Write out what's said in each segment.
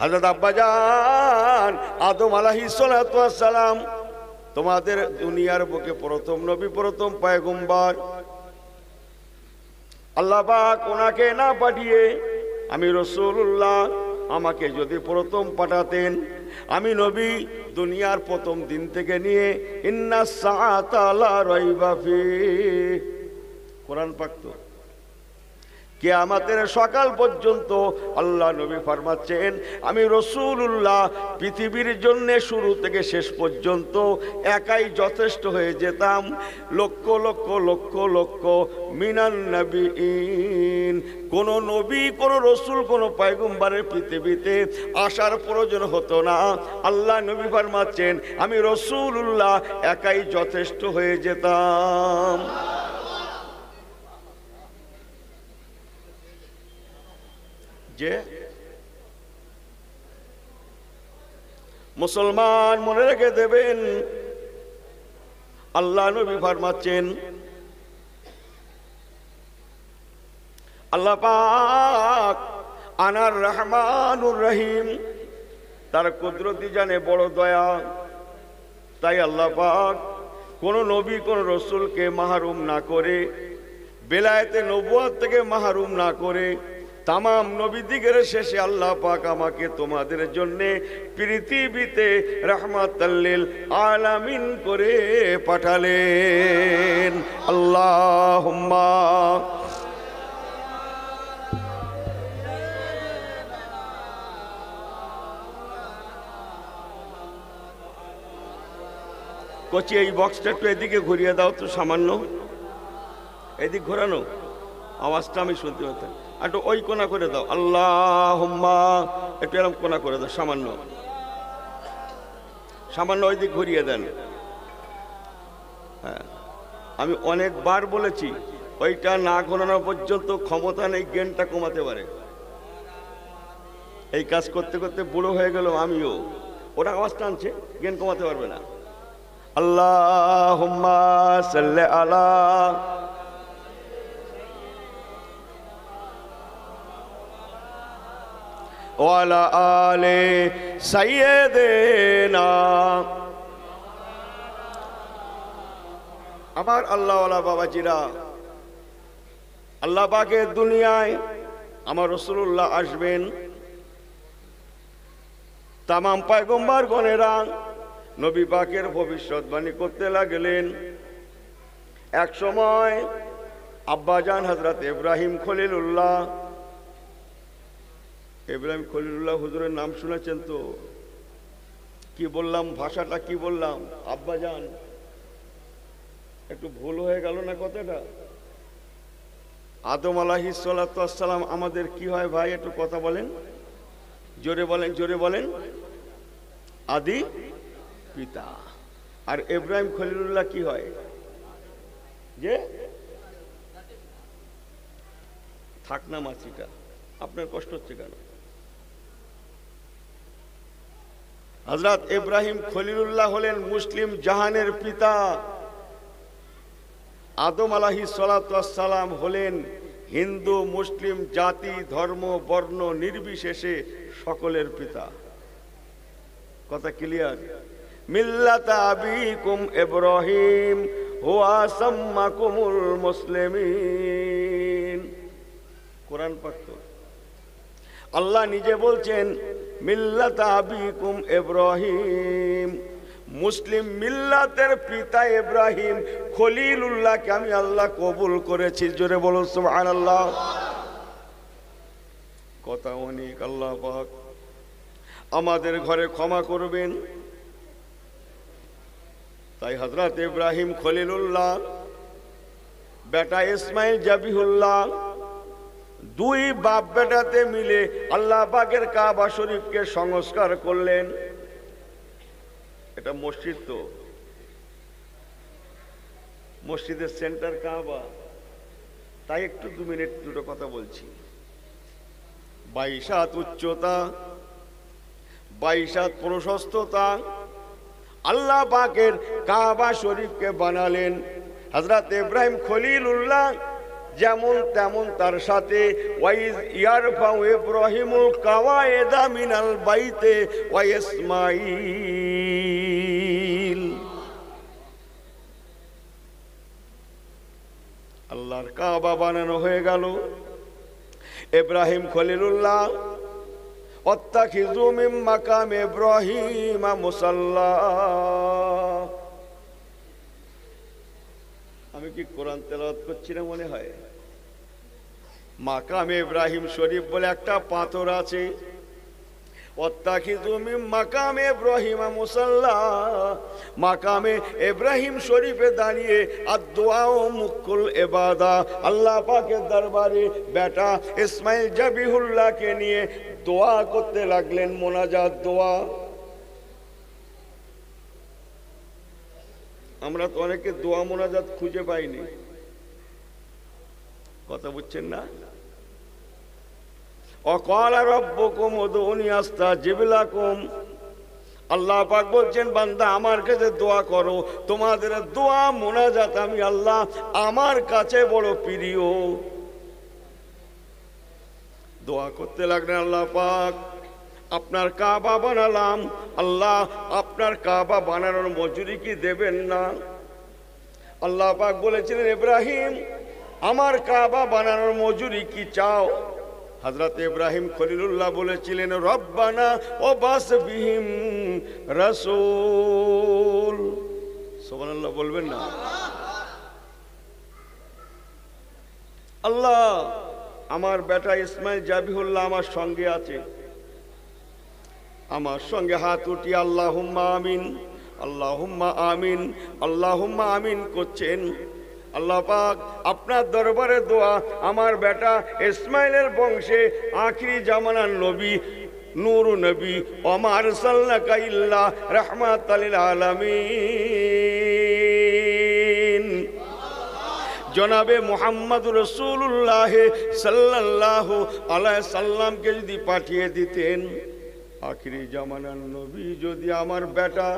হযরত আব্বাজান আদম আলাইহিস সালাতু ওয়াস সালাম তোমাদের দুনিয়ার বুকে প্রথম নবী, প্রথম পয়গম্বর। আল্লাহ পাক ওনাকে না পাঠিয়ে আমি রাসূলুল্লাহ আমাকে যদি প্রথম পাঠাতেন, আমি নবী দুনিয়ার প্রথম দিন থেকে নিয়ে ইন্নাস সাআতা লা রাইবা ফিহি, কোরআন পাক তো কিয়ামতের সকাল পর্যন্ত আল্লাহ নবী ফরমাচ্ছেন আমি রাসূলুল্লাহ পৃথিবীর জন্য শুরু থেকে শেষ পর্যন্ত একাই যথেষ্ট হয়ে যেতাম। লক্ষ লক্ষ লক্ষ লক্ষ মিনান নবীন, কোন নবী, কোন রাসূল, কোন পয়গম্বরের পৃথিবীতে আসার প্রয়োজন হতো না। আল্লাহ নবী ফরমাচ্ছেন আমি রাসূলুল্লাহ একাই যথেষ্ট হয়ে যেতাম। যে মুসলমান মনে রেখে দেবেন, আল্লাহ নবী ফরমাচ্ছেন আল্লাহ পাক আনার রহমানুর রহিম, তার কুদরতি জানে বড় দয়া। তাই আল্লাহ পাক কোন নবী কোন রাসূলকে মাহরুম না করে, বেলায়েতে নবুয়ত থেকে মাহরুম না করে তামাম নবীদিগের শেষে আল্লাহ পাক আমাকে তোমাদের জন্য পৃথিবীতে রাহমাতাল লিল আলামিন করে পাঠালেন। আল্লাহুম্মা কচি এই বক্সটা একটু এদিকে ঘুরিয়ে দাও তো, সামান্য এদিক ঘোরানো, আওয়াজটা আমি শুনতে পেতাম। একটু ওই কোনা করে দাও, আল্লাহুম্মা একটু এরকম কোনা করে দাও, সামান্য সামান্য ওই দিক ঘুরিয়ে দেন। হ্যাঁ, আমি অনেকবার বলেছি ওইটা না ঘোরানো পর্যন্ত ক্ষমতা নেই জ্ঞানটা কমাতে পারে। এই কাজ করতে করতে বুড়ো হয়ে গেল আমিও, ওটা আওয়াজ টানছে, জ্ঞান কমাতে পারবে না। আল্লাহুম্মা সাল্লি আলা ওয়ালা আলে সাইয়্যিদিনা। আমার আল্লাহওয়ালা বাবাজিরা, আল্লাহ পাকের দুনিয়ায় আমার রাসূলুল্লাহ আসবেন, তামাম পয়গম্বর গণেরা নবী পাকের ভবিষ্যৎবাণী করতে লাগলেন। এক সময় আব্বাজান হযরত ইব্রাহিম খলিলুল্লাহ, ইব্রাহিম খলিলুল্লাহ হুজুরের নাম শুনেছেন তো? কি বললাম, ভাষাটা কি বললাম? আব্বাজান, একটু ভুল হয়ে গেল না কথাটা? আদম আলাইহিস সালাতু ওয়াস সালাম আমাদের কি হয় ভাই, একটু কথা বলেন, জোরে বলেন, জোরে বলেন। আদি পিতা। আর ইব্রাহিম খলিলুল্লাহ কি হয়? যে থাক না মাছিটা, আপনার কষ্ট হচ্ছে কেন? হযরত ইব্রাহিম খলিলুল্লাহ হলেন মুসলিম জাহানের পিতা। আদম আলাইহিস সালাতু ওয়াস সালাম হলেন হিন্দু মুসলিম জাতি ধর্ম বর্ণ নির্বিশেষে সকলের পিতা। কথা ক্লিয়ার? মিল্লাতা আবিকুম ইব্রাহিম হুয়া সাম্মাকুমুল মুসলিমিন। কোরআন পাক তো আল্লাহ নিজে বলছেন মিল্লাতা আবিকুম ইব্রাহিম, মুসলিম মিল্লাতের পিতা ইব্রাহিম খলিলুল্লাহকে আমি আল্লাহ কবুল করেছি। জোরে বলুন সুবহানাল্লাহ। কথা অনেক, আল্লাহ পাক আমাদের ঘরে ক্ষমা করবেন। তাই হযরত ইব্রাহিম খলিলুল্লাহ বেটা ইসমাইল জাবিহুল্লাহ দুই বাপ বেটাতে মিলে আল্লাহ পাকের কাবা শরীফকে সংস্কার করলেন। এটা মসজিদ তো, মসজিদের সেন্টার কাবা। তাই একটু 2 মিনিট দুটো কথা বলছি। 22 হাত উচ্চতা, 22 হাত প্রশস্ততা আল্লাহ পাকের কাবা শরীফকে বানালেন। হযরত ইব্রাহিম খলিলুল্লাহ যেমন তেমন তার সাথে ওয়াইজ ইয়ারফাউ ইব্রাহিমুল কাওয়ায়েদা মিনাল বাইতে ওয়া ইসমাঈল। আল্লাহর কাবা বানানো হয়ে গেল। ইব্রাহিম খলিলুল্লাহ অত্তাখিযু মিন মাকাম ইব্রাহিম মুসাল্লা। আমি কি কোরআন তেলাওয়াত করছি না মনে হয়? মাকামে ইব্রাহিম শরীফ বলে একটা পাথর আছে। ওয়াত্তাখিযু মিন মাকামে ইব্রাহিম মুসাল্লা, মাকামে ইব্রাহিম শরীফে দাঁড়িয়ে আদ-দুআ মুকুল ইবাদা, আল্লাহ পাকের দরবারে বেটা ইসমাইল জাবিহুল্লাহকে নিয়ে দোয়া করতে লাগলেন, মোনাজাত দোয়া। আমরা তো অনেকে দোয়া মোনাজাত খুঁজে পাইনি, কথা বুঝছেন না? ওয়াকালা রাব্বুকুম উদউনি আস্তাজিব লাকুম, আল্লাহ পাক বলছেন বান্দা আমার কাছে দোয়া করো, তোমাদের দোয়া মোনাজাত আমি আল্লাহ আমার কাছে বড় প্রিয়। দোয়া করতে লাগলেন, আল্লাহ পাক আপনার কাবা বানালাম, আল্লাহ আপনার কাবা বানানোর মজুরি কি দেবেন না? আল্লাহ পাক বলেছিলেন ইব্রাহিম আমার কাবা বানানোর মজুরি কি চাও? হযরত ইব্রাহিম খলিলুল্লাহ বলেছিলেন রব্বানা ওয়াবাস বিহিম রাসূল। সুবহানাল্লাহ বলবেন না? আল্লাহ আমার বেটা ইসমাইল জাবিহুল্লাহ আমার সঙ্গে আছে, আমার সঙ্গে হাত উঠিয়ে আল্লাহুম্মা আমিন, আল্লাহুম্মা আমিন, আল্লাহুম্মা আমিন করছেন। আল্লাহ পাক আপনার দরবারে দোয়া আমার বেটা ইসমাইলের বংশে আখিরি জামানার নবী নূর নবী ওমা আরসালনাকা ইল্লা রাহমাতাল লিল আলামিন জনাবে মুহাম্মদ রাসূলুল্লাহ সাল্লাল্লাহু আলাইহি সাল্লামকে যদি পাঠিয়ে দিতেন, আখিরি জামানার নবী যদি আমার বেটা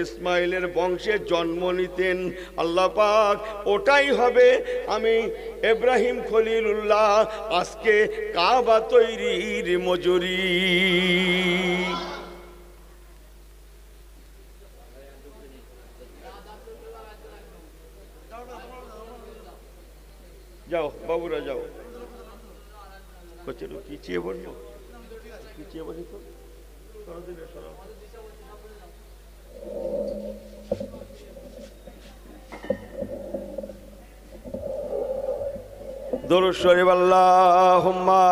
ইসমাইলের বংশে জন্ম নিতেন, আল্লাহ পাক ওটাই হবে আমি ইব্রাহিম খলিলুল্লাহ আজকে কাবা তৈরির মজুরি। যাও বাবুরা যাও, চলো পিছিয়ে বলবো, পিছিয়ে বলি তো দরুদ শরীফ আল্লাহুম্মা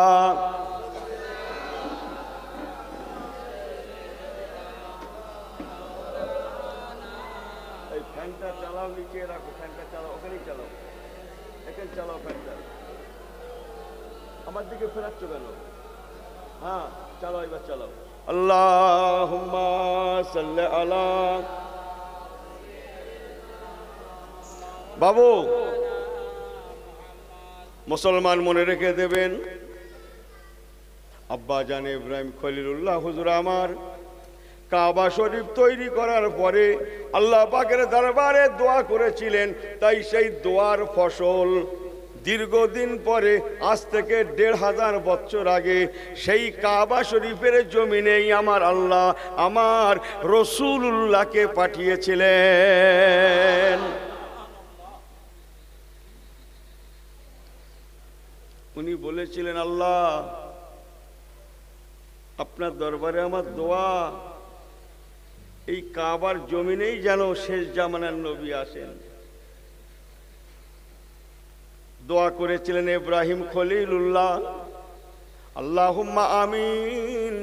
এই ফ্যানটা চালাও, নিচে রাখো, ফ্যানটা চালাও, ওখানেই চালাও, এখানে চালাও ফ্যানটা। আমার দিকে ফেরাচ্ছ কেন? হ্যাঁ চালাও, এবার চালাও। আল্লাহুম্মা সাল্লি আলা। বাবু মুসলমান মনে রেখে দেবেন, আব্বা জান ইব্রাহিম খলিলুল্লাহ হুজুর আমার কাবা শরীফ তৈরি করার পরে আল্লাহ পাকের দরবারে দোয়া করেছিলেন, তাই সেই দোয়ার ফসল দীর্ঘদিন পরে আজ থেকে ১৫০০ বছর আগে সেই কাবা শরীফের জমিনেই আমার আল্লাহ আমার রাসূলুল্লাহকে পাঠিয়েছিলেন। উনি বলেছিলেন আল্লাহ আপনার দরবারে আমার দোয়া এই কাবার জমিনেই যেন শেষ জামানার নবী আসেন। দোয়া করেছিলেন ইব্রাহিম খলিলুল্লাহ, আল্লাহুম্মা আমিন,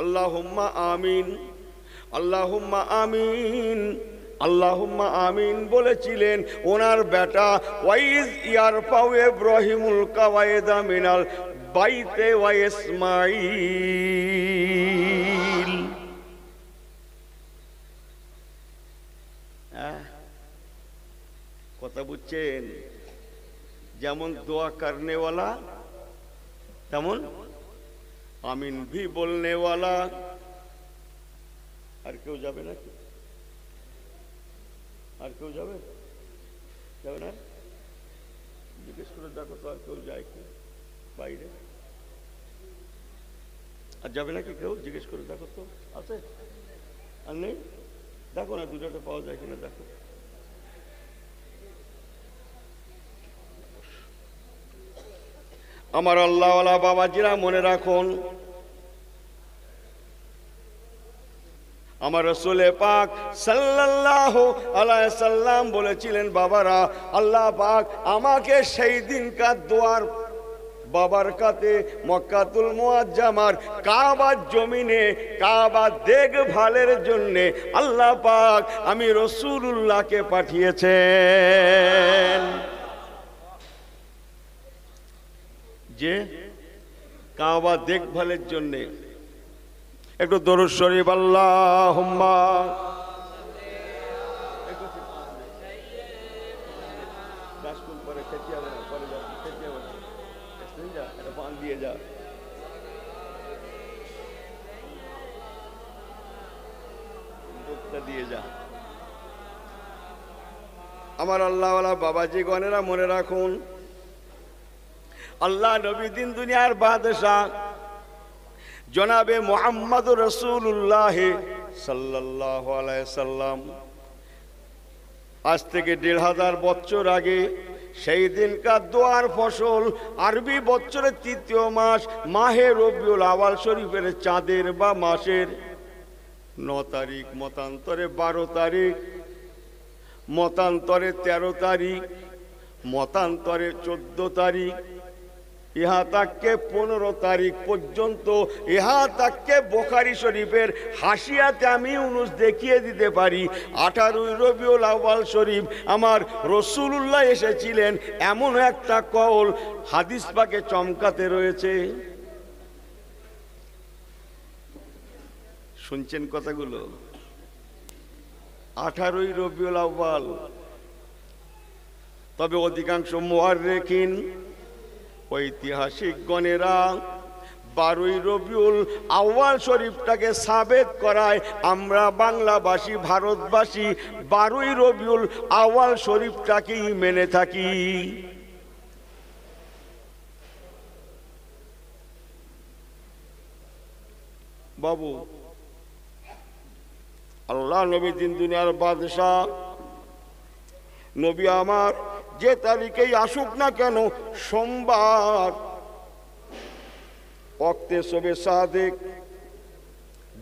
আল্লাহুম্মা আমিন, আল্লাহুম্মা আমিন, আল্লাহুম্মা আমিন বলেছিলেন। ওনার বেটা ওয়াইজ ইয়ারফাউ ইব্রাহিমুল কাওয়ায়েদা মিনাল বাইতে ওয়া ইসমাঈল। কথা বুঝছেন? যেমন দোয়া করনে वाला তেমন আমিন ভি বলনে वाला। আর কেউ যাবে নাকি? আর কেউ যাবে? যাবে না? জিজ্ঞেস করে দেখো তো আর কেউ যায় কি বাইরে, আর যাবে নাকি কেউ? জিজ্ঞেস করে দেখো তো আছে আর নেই? দেখো না দুটাটা পাওয়া যায় কিনা দেখো। আমার আল্লাহওয়ালা বাবাজিরা মনে রাখুন, আমার রাসূল পাক সাল্লাল্লাহু আলাইহি সাল্লাম বলেছিলেন, বাবারা আল্লাহ পাক আমাকে সেই দিনকার দোয়ার বাবারকাতে মক্কাতুল মুআজ্জামার কাবার জমিনে কাবা দেখভালের জন্য আল্লাহ পাক আমি রাসূলুল্লাহকে পাঠিয়েছেন, যে কাবা দেখভালের জন্য। একটু দরুদ শরীফ আল্লাহুম্মা দিয়ে যা। দিয়ে যা। আমার আল্লাহওয়ালা বাবাজি গণেরা মনে রাখুন, আল্লাহ নবী দিন দুনিয়ার বাদশাহ জনাবে মুহাম্মদুর রাসূলুল্লাহ সাল্লাল্লাহু আলাইহি সাল্লাম আজ থেকে ১৫০০ বছর আগে সেই দিনকার দোয়ার ফসল আরবি বছরের ৩য় মাস মাহে রবিউল আওয়াল শরীফের চাঁদের বা মাসের ৯ তারিখ, মতান্তরে ১২ তারিখ, মতান্তরে ১৩ তারিখ, মতান্তরে ১৪ তারিখ, ইহা তাককে ১৫ তারিখ পর্যন্ত, ইহা তাককে বুখারী শরীফের হাসিয়াতে আমি ইউনুস দেখিয়ে দিতে পারি ১৮ রবিউল আউয়াল শরীফ আমার রাসূলুল্লাহ এসেছিলেন, এমন একটা কওল হাদিস পাকে চমকাতে রয়েছে। শুনছেন কথাগুলো? ১৮ রবিউল আউয়াল। তবে অধিকাংশ মুআররিখিন ঐতিহাসিক গণেরা ১২ রবিউল আউয়াল শরীফটাকে সাবেত করায় আমরা বাংলাভাষী ভারতবাসী ১২ রবিউল আউয়াল শরীফটাকেই মেনে থাকি। বাবু আল্লাহ নবী দিন দুনিয়ার বাদশাহ নবী আমার যে তারিখেই আসুক না কেন, সোমবার ওয়াক্তে শবে সাদেক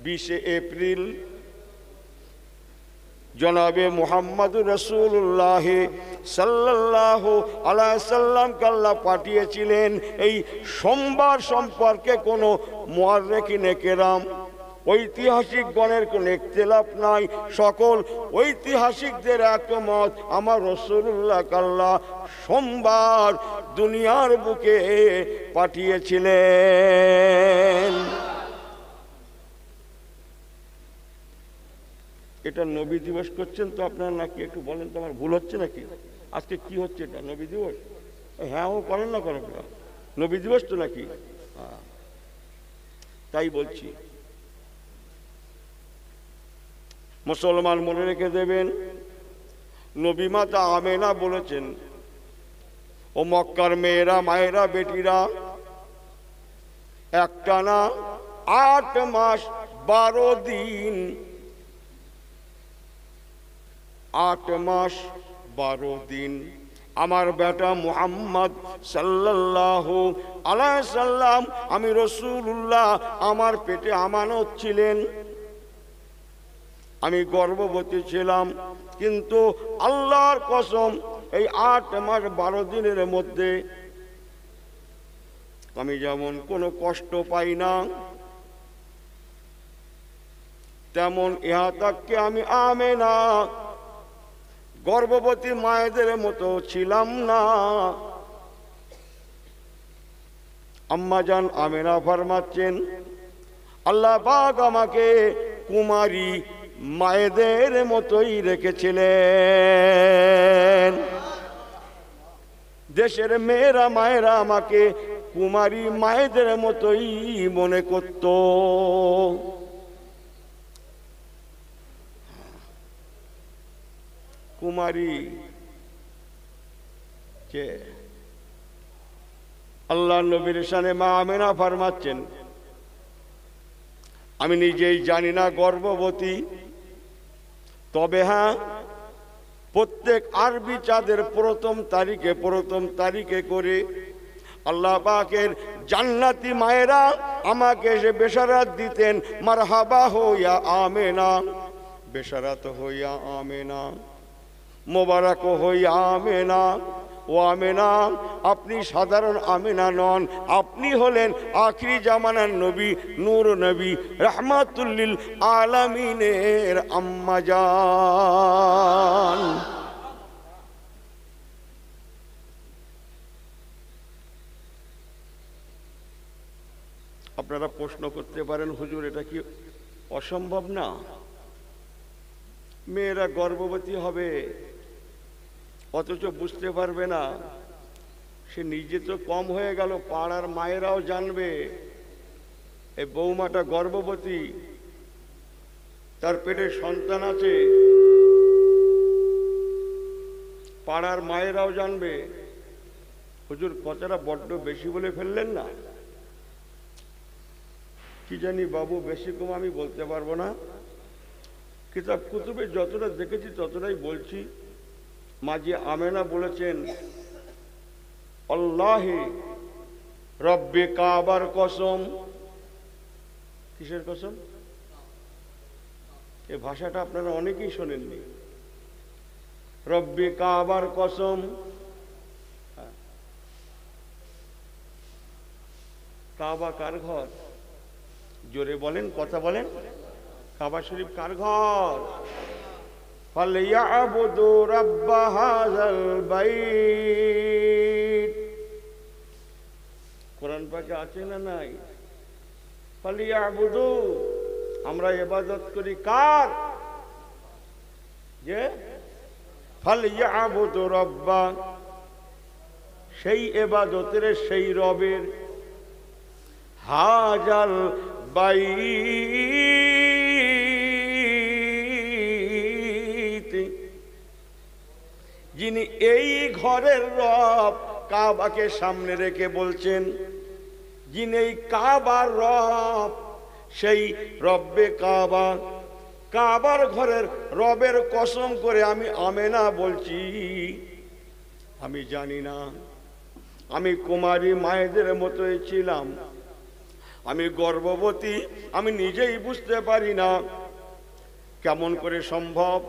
২০ এপ্রিল জনাবে মুহাম্মদুর রাসূলুল্লাহ সাল্লাল্লাহু আলাইহি সাল্লামকে আল্লাহ পাঠিয়েছিলেন। এই সোমবার সম্পর্কে কোনো মুআররিখিনে কেরাম ঐতিহাসিক গণের কোনো ইখতিলাফ নাই, সকল ঐতিহাসিকদের একমত আমার রাসূলুল্লাহ আল্লাহ সোমবার দুনিয়ার বুকে পাঠিয়েছিলেন। এটা নবী দিবস করছেন তো আপনারা নাকি? একটু বলেন তো, আমার ভুল হচ্ছে নাকি? আজকে কি হচ্ছে? এটা নবী দিবস? হ্যাঁ ও করেন না করেন, নবী দিবস তো নাকি? তাই বলছি মুসলমান মনে রেখে দেবেন, নবী মাতা আমেনা বলেছেন, ও মক্কার মেয়েরা, মায়েরা, বেটিরা, একটানা ৮ মাস ১২ দিন, ৮ মাস ১২ দিন আমার বেটা মুহাম্মদ সাল্লাল্লাহু আলাইহি সাল্লাম আমি রাসূলুল্লাহ আমার পেটে আমানত ছিলেন, আমি গর্ভবতী ছিলাম, কিন্তু আল্লাহর কসম এই ৮ মাস ১২ দিনের মধ্যে আমি যেমন কোনো কষ্ট পাই না, তেমন ইহা তাককে আমি আমেনা গর্ভবতী মায়েদের মতো ছিলাম না। আম্মাজান আমেনা ফরমাচ্ছেন, আল্লাহ পাক আমাকে কুমারী মায়েদের মতোই রেখেছিলেন। দেশের মেয়েরা মায়েরা আমাকে কুমারী মায়েদের মতোই মনে করত। কুমারী কে? আল্লাহ নবীর শানে মা আমেনা ফরমাচ্ছেন, আমি নিজেই জানি না গর্ভবতী, তবে হ্যাঁ প্রত্যেক আরবি চাঁদের প্রথম তারিখে করে আল্লাহ পাকের জান্নাতি মায়েরা আমাকে এসে বেশারাত দিতেন, মারহাবা হইয়া আমেনা, বেশারাত হইয়া আমেনা, মোবারক হইয়া আমেনা। ও আমেনা, আপনি সাধারণ আমেনা নন, আপনি হলেন আখিরি জামানার নবী, নূর নবী, রাহমাতুল্লিল আলামিনের আম্মা জান। আপনারা প্রশ্ন করতে পারেন, হুজুর এটা কি অসম্ভব না? মেয়েরা গর্ভবতী হবে অথচ বুঝতে পারবে না, সে নিজে তো কম হয়ে গেল, পাড়ার মায়েরাও জানবে এই বৌমাটা গর্ভবতী, তার পেটে সন্তান আছে, পাড়ার মায়েরাও জানবে। হুজুর কথাটা বড্ড বেশি বলে ফেললেন না? কি জানি বাবু, বেশি কম আমি বলতে পারবো না, কিতাব কুতুবে যতটা দেখেছি ততটাই বলছি। মাঝি আমেনা বলেছেন, আল্লাহি রব্বে কাবার কসম। কিসের কসম? এই ভাষাটা আপনারা অনেকেই শোনেননি। রব্বে কাবার কসম। কাবা কার ঘর? জোরে বলেন, কথা বলেন। কাবা শরীফ কার ঘর? ফালইয়াবুদু রাব্ব হাযাল বাইত। কোরআন পাকে আছে না নাই? ফালইয়াবুদু, আমরা ইবাদত করি কার? যে ফালইয়াবুদু রাব্বা, সেই ইবাদতের সেই রবের, হাযাল বাইত, যিনি এই ঘরের রব। কাবাকে সামনে রেখে বলছেন, যিনি এই কাবার রব, সেই রব্বে কাবা, কাবার ঘরের রবের কসম করে আমি আমেনা বলছি, আমি জানি না, আমি কুমারী মায়েদের মতোই ছিলাম, আমি গর্ভবতী, আমি নিজেই বুঝতে পারি না কেমন করে সম্ভব।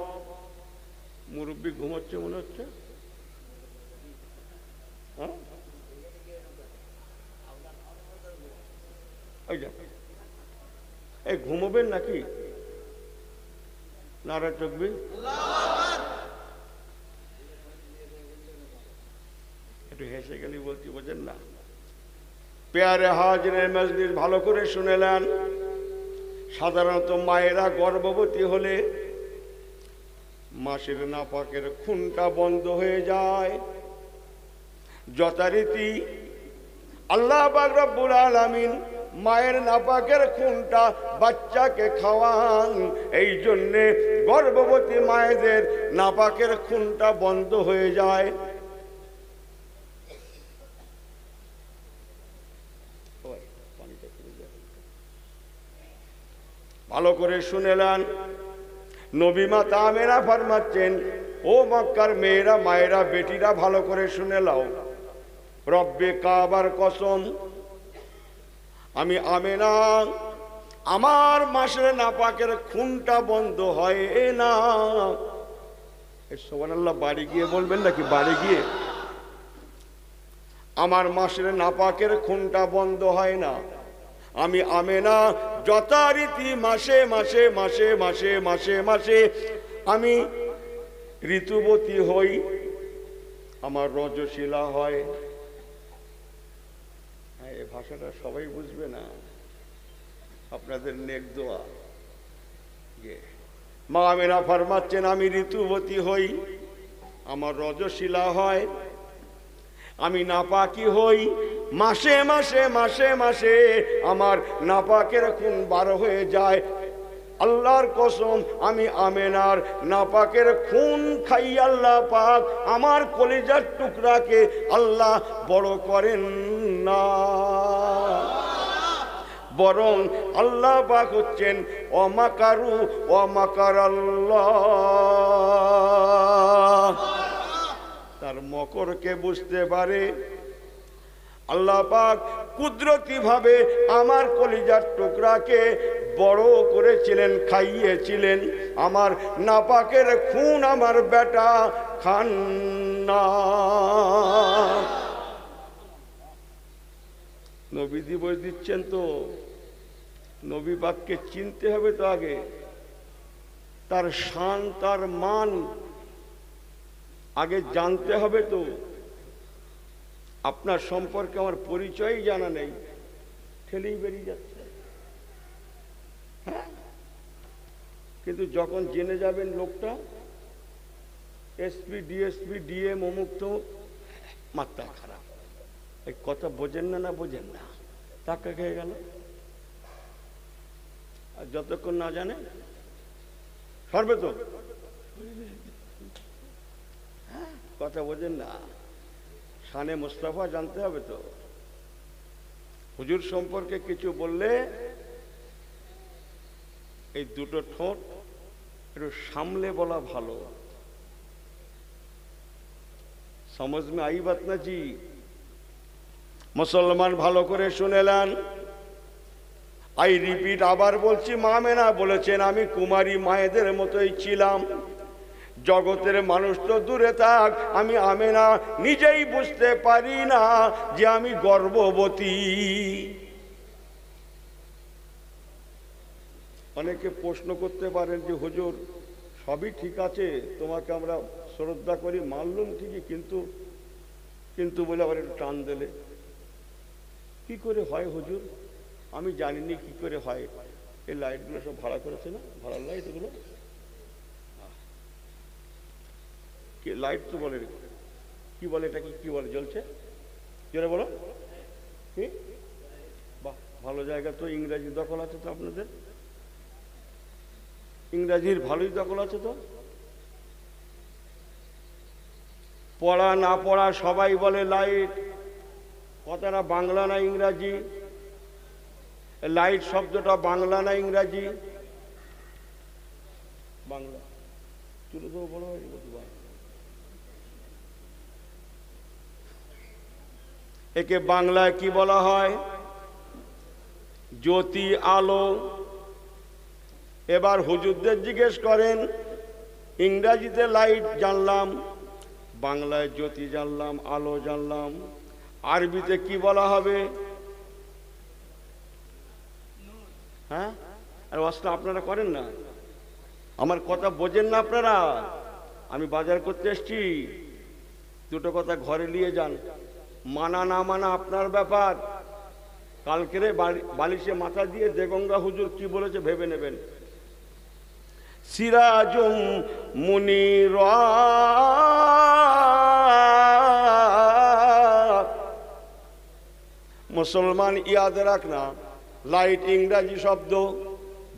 মুরব্বী ঘুমাচ্ছে মনে হচ্ছে, এই ঘুমোবেন নাকি? নারা চকবি, একটু হেসে গেলি বলছি, বোঝেন না? পেয়ারে হাজিরের মজলিস ভালো করে শুনেলেন। সাধারণত মায়েরা গর্ভবতী হলে মাসের নাপাকের খুনটা বন্ধ হয়ে যায়। যথারীতি আল্লাহ পাক রব্বুল আলামিন মায়ের নাপাকের খুনটা বাচ্চাকে খাওয়ান, এই জন্যে গর্ভবতী মায়েদের নাপাকের খুনটা বন্ধ হয়ে যায়। ভালো করে শুনেলেন। নবী মাতা আমেনা ফরমাচ্ছেন, ও মক্কার মেয়েরা, মায়েরা, বেটিরা, ভালো করে শুনে নাও, রব্বে কাবার কসম, আমি আমেনা, আমার মাসের নাপাকের খুনটা বন্ধ হয় না। সুবহানাল্লাহ, বাড়ি গিয়ে বলবেন নাকি? বাড়ি গিয়ে, আমার মাসের নাপাকের খুনটা বন্ধ হয় না। আমি আমেনা যথারীতি মাসে মাসে মাসে মাসে মাসে মাসে আমি ঋতুবতী হই, আমার রজশিলা হয়। এই ভাষাটা সবাই বুঝবে না, আপনাদের নেক দোয়া। মা আমেনা ফরমাচ্ছেন, আমি ঋতুবতী হই, আমার রজশিলা হয়, আমি নাপাকি হই, মাসে মাসে মাসে মাসে আমার নাপাকের খুন বার হয়ে যায়। আল্লাহর কসম, আমি আমেনার নাপাকের খুন খাই, আল্লাহ পাক আমার কলিজার টুকরাকে আল্লাহ বড় করেন না, বরং আল্লাহ পাক হচ্ছেন ওয়ামাকারু ওয়ামাকারাল্লাহ। তার মকরকে বুঝতে পারে আল্লাহ পাক কুদরতি ভাবে আমার কলিজার টুকরাকে বড় করেছিলেন, খাইয়েছিলেন। আমার নাপাকের খুন আমার বেটা খান না। নবী দিবস দিচ্ছেন তো, নবী পাককে চিনতে হবে তো আগে, তার শান তার মান আগে জানতে হবে তো। আপনার সম্পর্কে আমার পরিচয়ই জানা নেই, ঠেলেই বেরিয়ে যাচ্ছে। হ্যাঁ, কিন্তু যখন জেনে যাবেন লোকটা এসপি, ডিএসপি, ডিএম, অমুক তমুক, মাত্রা খারাপ, এই কথা বোঝেন না, না বোঝেন না, টাকা খেয়ে গেল। আর যতক্ষণ না জানে সরবে তো, কথা বোঝেন না। শানে মুস্তাফা জানতে হবে তো। হুজুর সম্পর্কে কিছু বললে এই দুটো ঠোঁট একটু সামলে বলা ভালো। समझ में आई बात ना जी? মুসলমান ভালো করে শুনেলেন। আই রিপিট, আবার বলছি, মা মেনা বলেছেন আমি কুমারী মায়েদের মতোই ছিলাম। জগতের মানুষ তো দূরে থাক, আমি আমেনা নিজেই বুঝতে পারি না যে আমি গর্ভবতী। অনেকে প্রশ্ন করতে পারেন যে হুজুর সবই ঠিক আছে, তোমাকে আমরা শ্রদ্ধা করি, মানলুম ঠিকই, কিন্তু বলে আবার একটু টান দিলে কি করে হয় হুজুর? আমি জানিনি কি করে হয়। এই লাইটগুলো সব ভাড়া করেছে না, ভাড়ার লাইট এগুলো, লাইট তো বলে, কি বলে এটা, কি বলে জ্বলছে, জোরে বলো কি? বাহ, ভালো জায়গা তো, ইংরাজি দখল আছে তো আপনাদের, ইংরাজির ভালোই দখল আছে তো। পড়া না পড়া সবাই বলে লাইট, কথাটা বাংলা না ইংরাজি? লাইট শব্দটা বাংলা না ইংরাজি? বাংলা। তুলে দেবো, বড় হয় একে বাংলায় কি বলা হয়? জ্যোতি, আলো। এবার হুজুরদের জিজ্ঞেস করেন, ইংরাজিতে লাইট জানলাম, বাংলায় জ্যোতি জানলাম, আলো জানলাম, আরবিতে কি বলা হবে? হ্যাঁ, আর ওয়াজটা আপনারা করেন না, আমার কথা বোঝেন না আপনারা। আমি বাজার করতে এসছি, দুটো কথা ঘরে নিয়ে যান। মানা না মানা আপনার ব্যাপার। কালকেরে বালিশে মাথা দিয়ে দেগঙ্গা হুজুর কি বলেছে ভেবে নেবেন। সিরাজুম মুনিরা, মুসলমান ইয়াদ রাখ না, লাইট ইংরাজি শব্দ,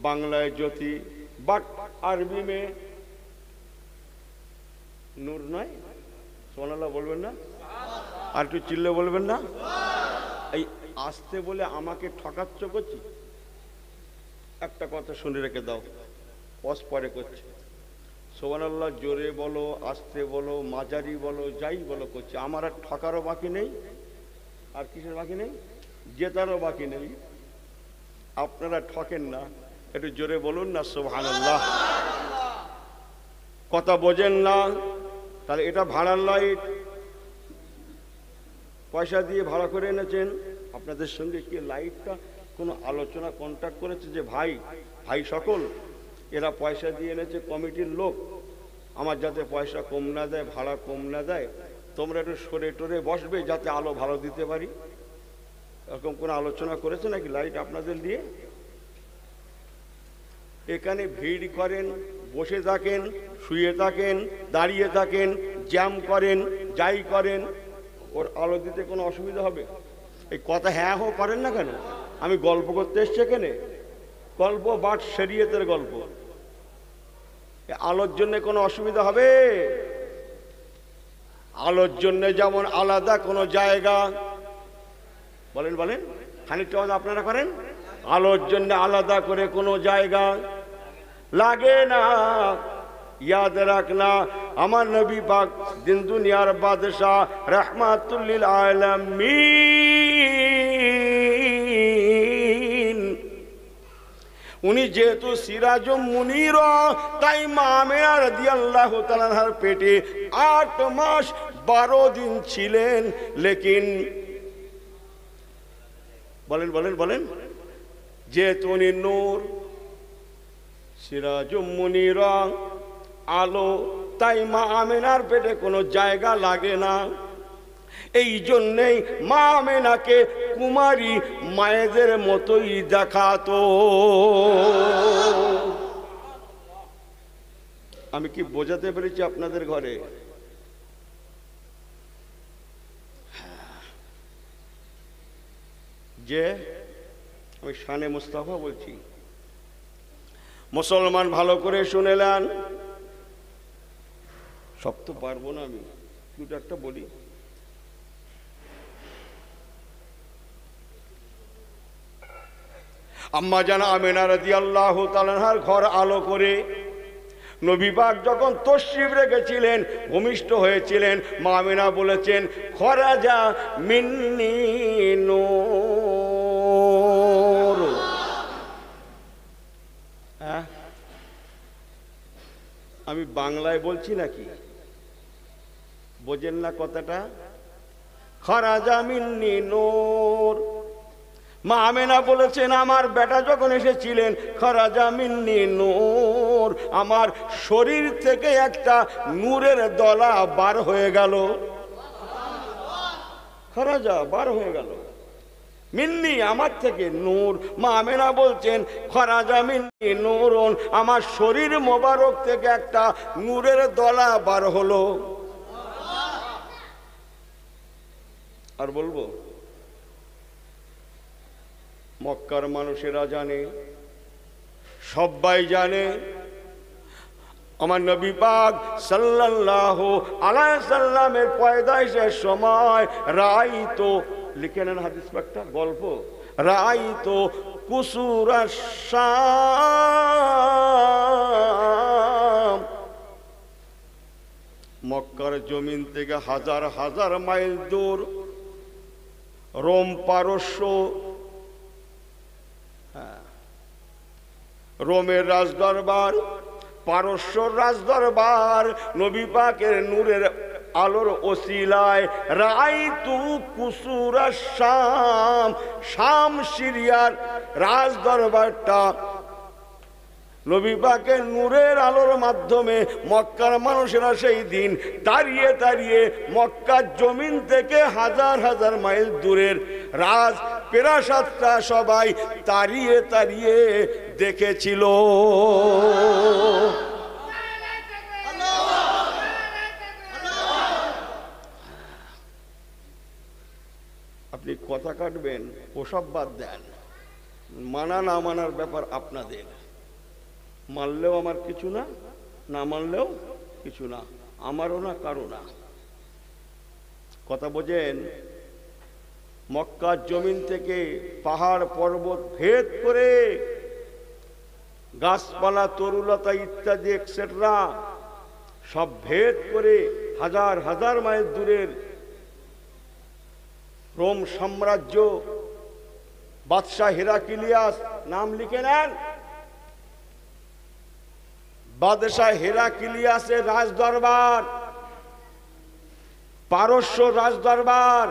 বাংলায় জ্যোতি, বাট আরবি মে নূর নয়। সোনাল্লাহ বলবেন না? আর একটু চিল্লে বলবেন না? এই আসতে বলে আমাকে ঠকাচ্ছ করছি? একটা কথা শুনে রেখে দাও, পজ পরে করছে। সুবহানাল্লাহ জোরে বলো, আসতে বলো, মাঝারি বলো, যাই বলো করছে। আমার আর ঠকারও বাকি নেই, আর কিসের বাকি নেই? জেতারও বাকি নেই। আপনারা ঠকেন না, একটু জোরে বলুন না সুবহানাল্লাহ। কথা বোঝেন না? তাহলে এটা ভাড়ার লাইট, পয়সা দিয়ে ভাড়া করে এনেছেন। আপনাদের সঙ্গে কি লাইটটা কোনো আলোচনা কন্ট্যাক্ট করেছে যে ভাই সকল এরা পয়সা দিয়ে এনেছে, কমিটির লোক, আমার যাতে পয়সা কম না দেয়, ভাড়া কম না দেয়, তোমরা একটু সরে টরে বসবে যাতে আলো ভালো দিতে পারি? এরকম কোনো আলোচনা করেছে নাকি লাইট আপনাদের দিয়ে? এখানে ভিড় করেন, বসে থাকেন, শুয়ে থাকেন, দাঁড়িয়ে থাকেন, জ্যাম করেন, যাই করেন, ওর আলো দিতে কোনো অসুবিধা হবে? এই কথা হ্যাঁ হো করেন না কেন? আমি গল্প করতে এসছি এখানে, গল্প বাট শরীয়তের গল্প। আলোর জন্য কোনো অসুবিধা হবে? আলোর জন্য যেমন আলাদা কোনো জায়গা, বলেন বলেন, খানিকটা আওয়াজ আপনারা করেন। আলোর জন্য আলাদা করে কোনো জায়গা লাগে না। ইয়াদ রাখনা, আমার নবী পাক দিন দুনিয়ার বাদশাহ রাহমাতুল লিল আলামিন, উনি যেহেতু সিরাজুম মুনির, তাই মা আমিনা রাদিয়াল্লাহু তাআলা আনহার পেটে 8 মাস 12 দিন ছিলেন। লেকিন বলেন বলেন বলেন, যেহেতু উনি নূর, সিরাজুম মুনির, আলো, তাই মা আমিনার পেটে কোনো জায়গা লাগে না। এই জন্যেই মা আমিনাকে কুমারী মায়েদের মতোই দেখাতো। আমি কি বোঝাতে পেরেছি আপনাদের ঘরে? যে আমি শানে মুস্তাফা বলছি, মুসলমান ভালো করে শুনেলেন। সব তো পারবো না, আমি দুটো একটা বলি। আম্মা জান আমিনা রাদিয়াল্লাহু তাআলা আনহার ঘর আলো করে নবী পাক যখন তশরিফ রেখেছিলেন, ভূমিষ্ঠ হয়েছিলেন, মা আমিনা বলেছেন, খরাজা মিন্নি নূর। হ্যাঁ, আমি বাংলায় বলছি নাকি? বোঝেন না কথাটা? খরাজা মিন্নি নূর। মা আমিনা বলেছেন, আমার বেটা যখন এসেছিলেন, খরাজা মিন্নি নূর, আমার শরীর থেকে একটা নূরের দলা বার হয়ে গেল। খরাজা বার হয়ে গেল, মিন্নি আমার থেকে নূর। মা আমিনা বলছেন, খরাজা মিন্নি নূরুন, আমার শরীর মোবারক থেকে একটা নূরের দলা বার হলো। আর বলবো? মক্কার মানুষেরা জানে, সবাই জানে, আমার নবী পাক সাল্লাল্লাহু আলাইহি সাল্লামের পয়দাইশের সময় রাইতো, লিখে নেন হাদিস পাকটা, গল্প, রাইতো কুসুরাশ শাম, মক্কার জমিন থেকে হাজার হাজার মাইল দূর রোম পারস্য, রোমের রাজদরবার, পারস্যর রাজদরবার, নবী পাকের নূরের আলোর ওসিলায় রাইতু কুসুরাশ শাম, শাম সিরিয়ার রাজদরবারটা নবী পাকের নূরের আলোর মাধ্যমে মক্কার মানুষেরা সেই দিন দাঁড়িয়ে দাঁড়িয়ে মক্কার জমিন থেকে হাজার হাজার মাইল দূরের রাজ প্রাসাদটা সবাই দাঁড়িয়ে দাঁড়িয়ে দেখেছিল। আপনি কথা কাটবেন, ওসব বাদ দেন, মানা না মানার ব্যাপার আপনাদের। মানলেও আমার কিছু না, না মানলেও কিছু না, আমারও না, কারো না। কথা বোঝেন? মক্কার জমিন থেকে পাহাড় পর্বত ভেদ করে গাছপালা তরুলতা ইত্যাদি এক্সেট্রা সব ভেদ করে হাজার হাজার মাইল দূরের রোম সাম্রাজ্য, বাদশাহ হেরাক্লিয়াস, নাম লিখে নেন, বাদশাহ হেরাক্লিয়াসের রাজদরবার, পারস্য রাজদরবার,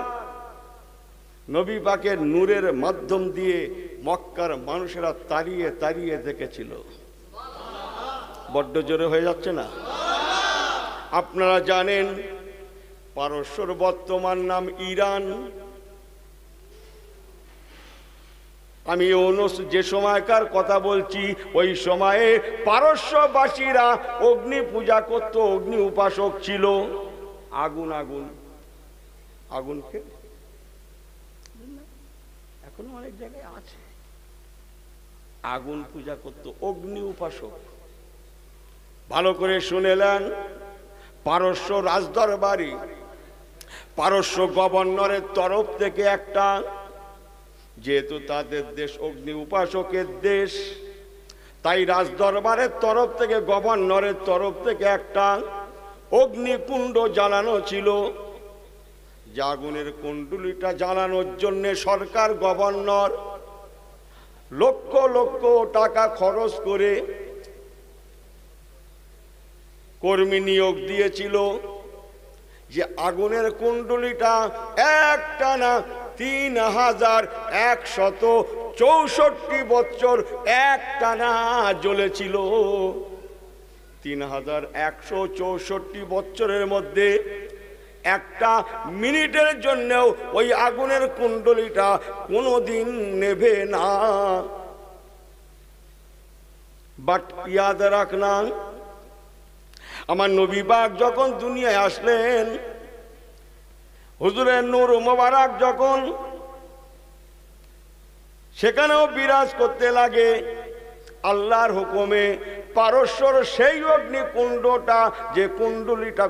নবী পাকের নূরের মাধ্যম দিয়ে মক্কার মানুষেরা তাড়িয়ে তাড়িয়ে দেখেছিল। বড্ড জোরে হয়ে যাচ্ছে না? আপনারা জানেন পারস্যর বর্তমান নাম ইরান। আমি যে সময়কার কথা বলছি, ওই সময়ে পারস্যবাসীরা অগ্নি পূজা করত, অগ্নি উপাসক ছিল। আগুন আগুন আগুনকে এখনো অনেক জায়গায় আছে, আগুন পূজা করত, অগ্নি উপাসক। ভালো করে শুনেলেন, পারস্য রাজদরবারি, পারস্য গভর্নরের তরফ থেকে একটা যেহেতু তাদের দেশ অগ্নি উপাসকের দেশ, তাই রাজদরবারের তরফ থেকে, গভর্নরের তরফ থেকে একটা অগ্নিকুণ্ড জ্বালানো ছিল। যে আগুনের কুণ্ডুলিটা জ্বালানোর জন্য সরকার, গভর্নর লক্ষ লক্ষ টাকা খরচ করে কর্মী নিয়োগ দিয়েছিল, যে আগুনের কুণ্ডুলিটা একটানা 3164 বছর একটানা জ্বলেছিল। 3164 বছরের মধ্যে একটা মিনিটের জন্যও ওই আগুনের কুণ্ডলিটা কোনোদিন নেভে না। বাট ইয়াদ রাখনা, আমার নবী পাক যখন দুনিয়ায় আসলেন, হুজুরের নূর মোবারক যখন সেখানেও বিরাজ করতে লাগে, আল্লাহর হুকুমে পারস্যর সেই অগ্নিকুণ্ডটা, যে কুণ্ডলিটা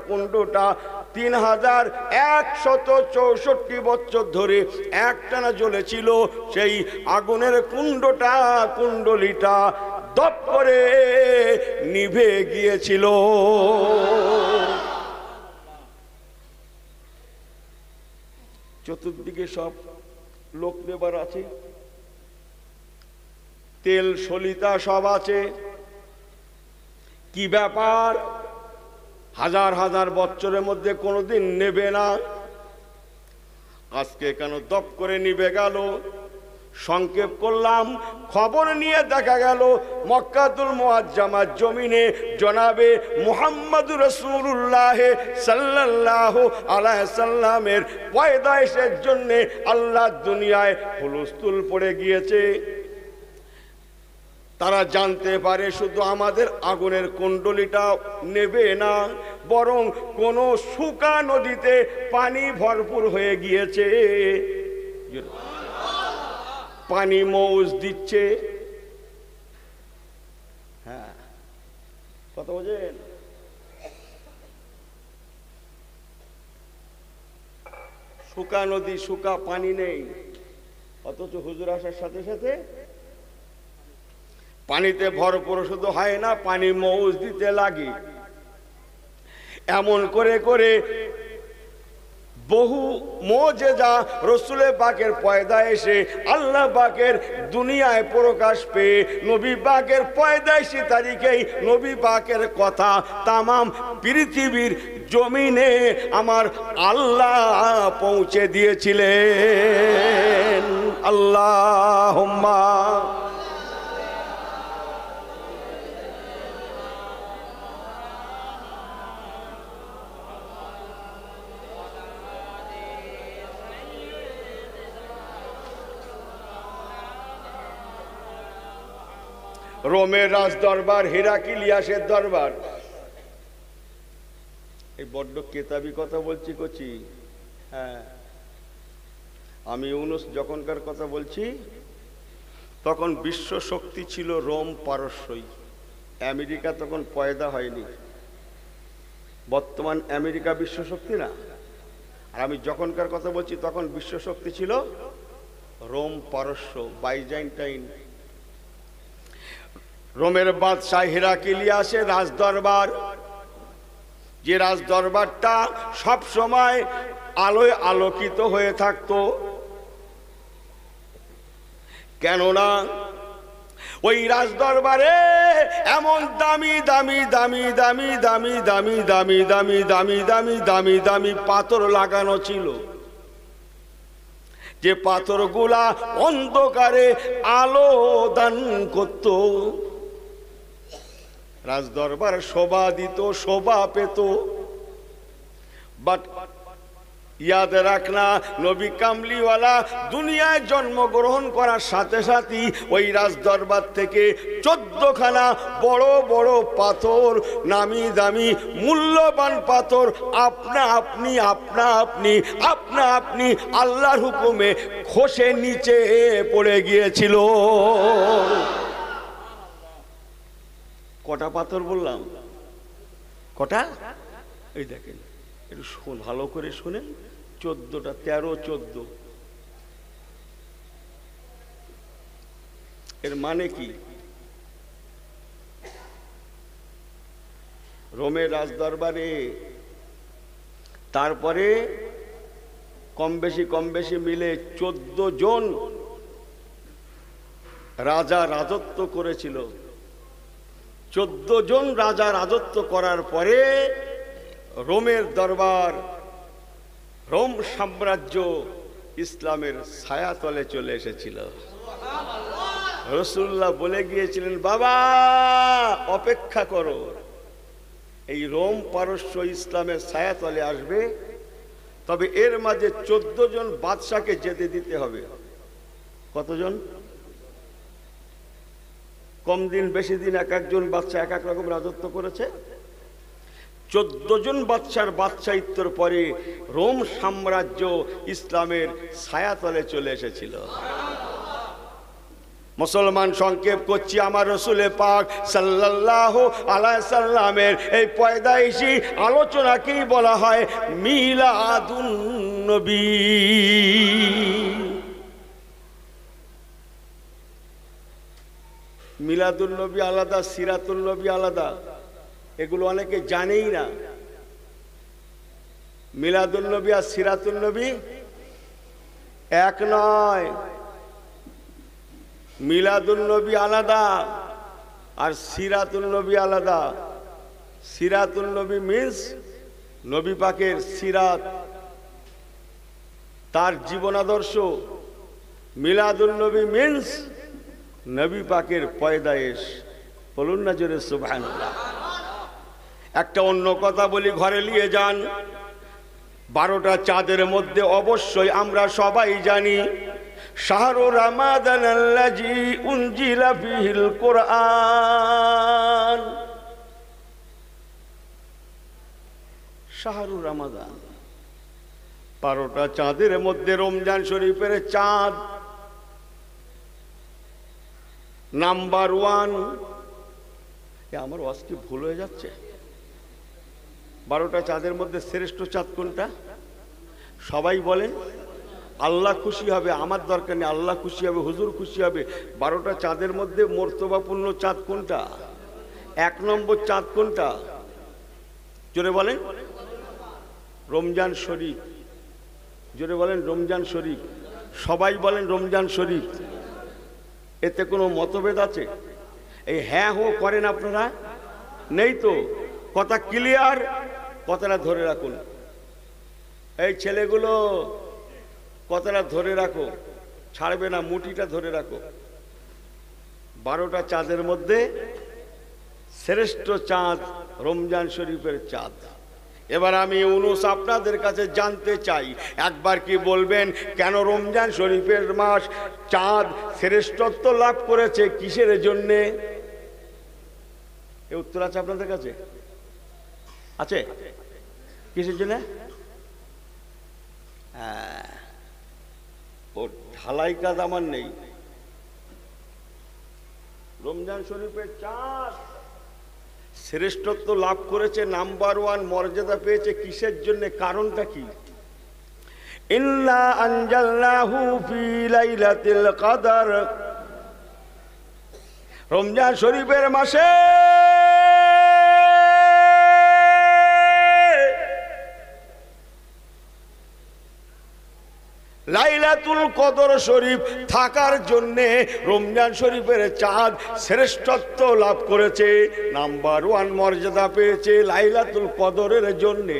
3164 বছর ধরে একটানা জ্বলেছিল, সেই আগুনের কুণ্ডলিটা দপ করে নিভে গিয়েছিল। চতুর্দিকে সব লোক লেবার আছে, তেল সলিতা সব আছে। কি ব্যাপার, হাজার হাজার বছরের মধ্যে কোনোদিন নেবে না, আজকে কেন দপ করে নিভে গেল? সংক্ষেপ করলাম, খবর নিয়ে দেখা গেল মক্কাতুল মুআজ্জামার জমিনে জনাবে মুহাম্মদুর রাসূলুল্লাহ সাল্লাল্লাহু আলাইহি সাল্লামের পয়দায়েশের জন্য আল্লাহ দুনিয়ায় হুলস্থুল পড়ে গিয়েছে। তারা জানতে পারে শুধু আমাদের আগুনের কুণ্ডলিটা নেবে না, বরং কোন শুকা নদীতে পানি ভরপুর হয়ে গিয়েছে, পানি মৌজ দিচ্ছে। হ্যাঁ, কথা বোঝেন? শুকা নদী, শুকা পানি নেই, অথচ হুজুর আসার সাথে সাথে পানিতে ভরপুর শুধু হয় না, পানি মৌজ দিতে লাগে। এমন করে করে বহু মুজিজা রাসূলে পাকের পয়দায়েশে, আল্লাহ পাকের দুনিয়ায় প্রকাশ পেয়ে, নবী পাকের পয়দায়েশি তারিখেই নবী পাকের কথা তামাম পৃথিবীর জমিনে আমার আল্লাহ পৌঁছে দিয়েছিলেন। আল্লাহুম্মা রোমের রাজ দরবার, হেরাক্লিয়াসের দরবার। এই বড্ড কেতাবি কথা বলছি কচি। হ্যাঁ, আমি ইউনুস যখনকার কথা বলছি তখন বিশ্ব শক্তি ছিল রোম পারস্যই, আমেরিকা তখন পয়দা হয়নি। বর্তমান আমেরিকা বিশ্ব শক্তি না, আর আমি যখনকার কথা বলছি তখন বিশ্ব শক্তি ছিল রোম পারস্য, বাইজেন্টাইন। রোমের বাদশাহ হেরাক্লিয়াসের রাজদরবার, যে রাজদরবারটা সব সময় আলোয় আলোকিত হয়ে থাকতো, কেননা ওই রাজদরবারে এমন দামি দামি দামি দামি দামি দামি দামি দামি দামি দামি দামি দামি পাথর লাগানো ছিল, যে পাথরগুলা অন্ধকারে আলো দান করত। রাজদরবার শোভা দিত, শোভা পেত। বাট ইয়াদ রাখনা, নবী কামলিওয়ালা দুনিয়ায় জন্মগ্রহণ করার সাথে সাথে ওই রাজদরবার থেকে 14খানা বড় বড় পাথর, নামি দামি মূল্যবান পাথর আপনা আপনি আপনা আপনি আপনা আপনি আল্লাহর হুকুমে খসে নিচে পড়ে গিয়েছিল। কটা পাথর বললাম? কটা? এই দেখেন, একটু ভালো করে শুনেন, 14টা, 13, 14। এর মানে কি? রোমের রাজদরবারে তারপরে কম বেশি মিলে 14 জন রাজা রাজত্ব করেছিল। 14 জন রাজা রাজত্ব করার পরে রোমের দরবার, রোম সাম্রাজ্য ইসলামের ছায়াতলে চলে এসেছিল। রাসূলুল্লাহ বলে গিয়েছিলেন, বাবা অপেক্ষা করো, এই রোম পারস্য ইসলামের ছায়াতলে আসবে, তবে এর মাঝে 14 জন বাদশাকে যেতে দিতে হবে। কতজন? কম দিন বেশি দিন এক একজন বাদশা এক এক রকম রাজত্ব করেছে। 14 জন বাদশার বাদশাহিত্যের পরে রোম সাম্রাজ্য ইসলামের ছায়াতলে চলে এসেছিল। মুসলমান সংক্ষেপ করছি, আমার রাসূলে পাক সাল্লাল্লাহু আলাইহি সাল্লামের এই পয়দাইশি আলোচনাকেই বলা হয় মিলাদুন নবী। মিলাদুন নবী আলাদা, সিরাতুন নবী আলাদা, এগুলো অনেকে জানেই না। মিলাদুন নবী আর সিরাতুন নবী এক নয়। মিলাদুন নবী আলাদা আর সিরাতুন নবী আলাদা। সিরাতুন নবী মিন্স নবী পাকের সিরাত, তার জীবন আদর্শ। মিলাদুন নবী মিন্স নবী পাকের পয়দায়েশ। বলুন না জোরে সুবহানাল্লাহ। একটা অন্য কথা বলি, ঘরে নিয়ে যান। 12টা চাঁদের মধ্যে অবশ্যই আমরা সবাই জানি শাহরু রমাদান আল্লাযী উনজিলা ফীহিল কুরআন। শাহরু রমাদান, 12টা চাঁদের মধ্যে রমজান শরীফের চাঁদ নাম্বার 1। আমার ওয়াজ কি ভুল হয়ে যাচ্ছে? 12টা চাঁদের মধ্যে শ্রেষ্ঠ চাঁদ কোনটা? সবাই বলেন। আল্লাহ খুশি হবে, আমার দরকার নেই, আল্লাহ খুশি হবে, হুজুর খুশি হবে। 12টা চাঁদের মধ্যে মর্তবাপূর্ণ চাঁদ কোনটা? 1 নম্বর চাঁদ কোনটা? জোরে বলেন। রমজান শরীফ। জোরে বলেন রমজান শরীফ। সবাই বলেন রমজান শরীফ। এতে কোনো মতভেদ আছে? এই হ্যাঁ হো করেন আপনারা? নেই তো। কথা ক্লিয়ার, কথাটা ধরে রাখুন। এই ছেলেগুলো কথাটা ধরে রাখো, ছাড়বে না, মুঠিটা ধরে রাখো। 12টা চাঁদের মধ্যে শ্রেষ্ঠ চাঁদ রমজান শরীফের চাঁদ। এবার আমি ইউনুস আপনাদের কাছে জানতে চাই, একবার কি বলবেন কেন রমজান শরীফের মাস চাঁদ শ্রেষ্ঠত্ব লাভ করেছে? কিসের জন্যে? এ উত্তর আছে আপনাদের কাছে? আছে? কিসের জন্য? ও ঢালাই কাজ আমার নেই। রমজান শরীফের চাঁদ শ্রেষ্ঠত্ব লাভ করেছে, নাম্বার 1 মর্যাদা পেয়েছে কিসের জন্য? কারণটা কি? ইন্না আনজালনাহু ফি লাইলাতিল কদর। রমজান শরীফের মাসে লাইলাতুল কদর শরীফ থাকার জন্যে রমজান শরীফের চাঁদ শ্রেষ্ঠত্ব লাভ করেছে, নাম্বার 1 মর্যাদা পেয়েছে লাইলাতুল কদরের জন্যে।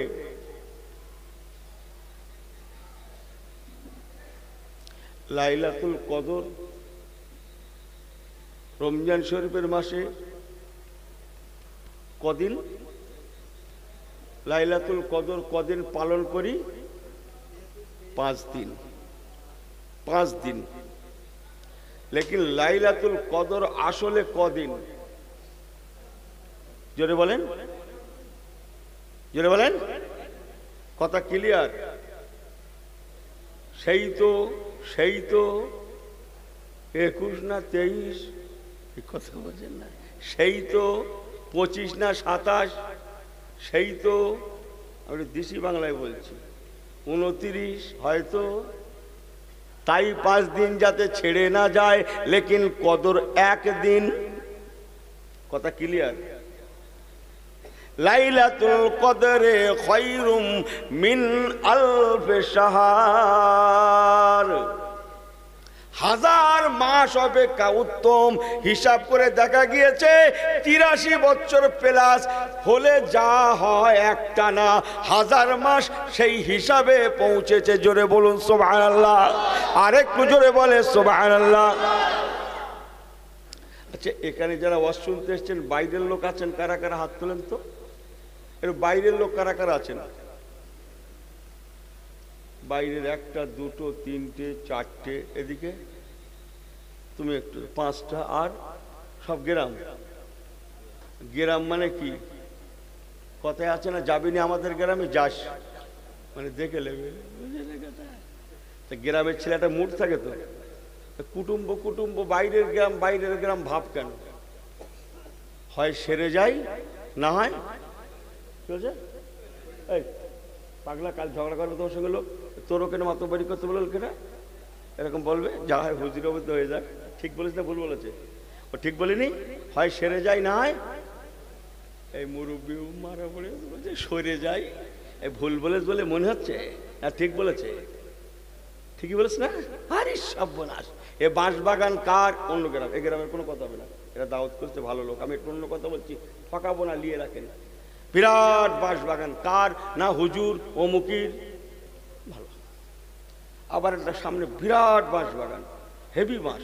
লাইলাতুল কদর রমজান শরীফের মাসে কদিন? লাইলাতুল কদর কদিন পালন করি? 5 দিন। 5 দিন। লেকিন লাইলাতুল কদর আসলে কদিন? জোরে বলেন, জোরে বলেন। কথা ক্লিয়ার? সেই তো 21 না 23, কথা বলছেন না? সেই তো 25 না 27, সেই তো আমি দেশি বাংলায় বলছি 29, হয়তো তাই 5 দিন যাতে ছেড়ে না যায়, লেকিন কদর 1 দিন। কথা ক্লিয়ার? লাইলাতুল কদরে খায়রুম মিন আলফি শাহর, 1000 মাস অপেক্ষা উত্তম। হিসাব করে দেখা গিয়েছে 83 বছর প্লাস হলে যা হয় একটা না 1000 মাস সেই হিসাবে পৌঁছেছে। জোরে বলুন সুবহানাল্লাহ, আরেকটু জোরে বলে সুবহানাল্লাহ। আচ্ছা, এখানে যারা ওয়াজ শুনতে এসেছেন বাইরের লোক আছেন কারা কারা? হাত তোলেন তো। এর বাইরের লোক কারা কারা আছেন? বাইরের 1টা 2টো 3টে 4টে, এদিকে তুমি একটু 5টা, আর সব গ্রাম। গ্রাম মানে কি? কথায় আছে না, যাবিনি আমাদের গ্রামে, যাস মানে দেখে নেবে। গ্রামের ছেলেটা মুড থাকে তো, কুটুম্ব কুটুম্ব, বাইরের গ্রাম বাইরের গ্রাম ভাব কেন? হয় সেরে যায়, না হয় চলছে। এই পাগলা, কাল ঝগড়া করবে তোমার সঙ্গে লোক, তোরও কেন মাতবাড়ি করতে বলল কেনা, এরকম বলবে, যা হয় হুজুর অবদ্ধ হয়ে যাক। ঠিক বলেছে না ভুল বলেছে? ও ঠিক বলিনি? হয় সেরে যায়, না হয় এই মুরব্বী মারা পড়ে বলছে সরে যায়। এই ভুল বলেছে বলে মনে হচ্ছে, আর ঠিক বলেছে? ঠিকই বলেছে না? আরে সর্বনাশ! এ বাঁশবাগান কার? অন্য গ্রাম। এ গ্রামের কোনো কথা হবে না, এরা দাওয়াত করতে ভালো লোক। আমি একটু অন্য কথা বলছি, ঠকাবো না, নিয়ে রাখেন। বিরাট বাঁশবাগান কার? না হুজুর অমুকির। ভালো। আবার একটা সামনে বিরাট বাঁশবাগান, হেভি বাঁশ।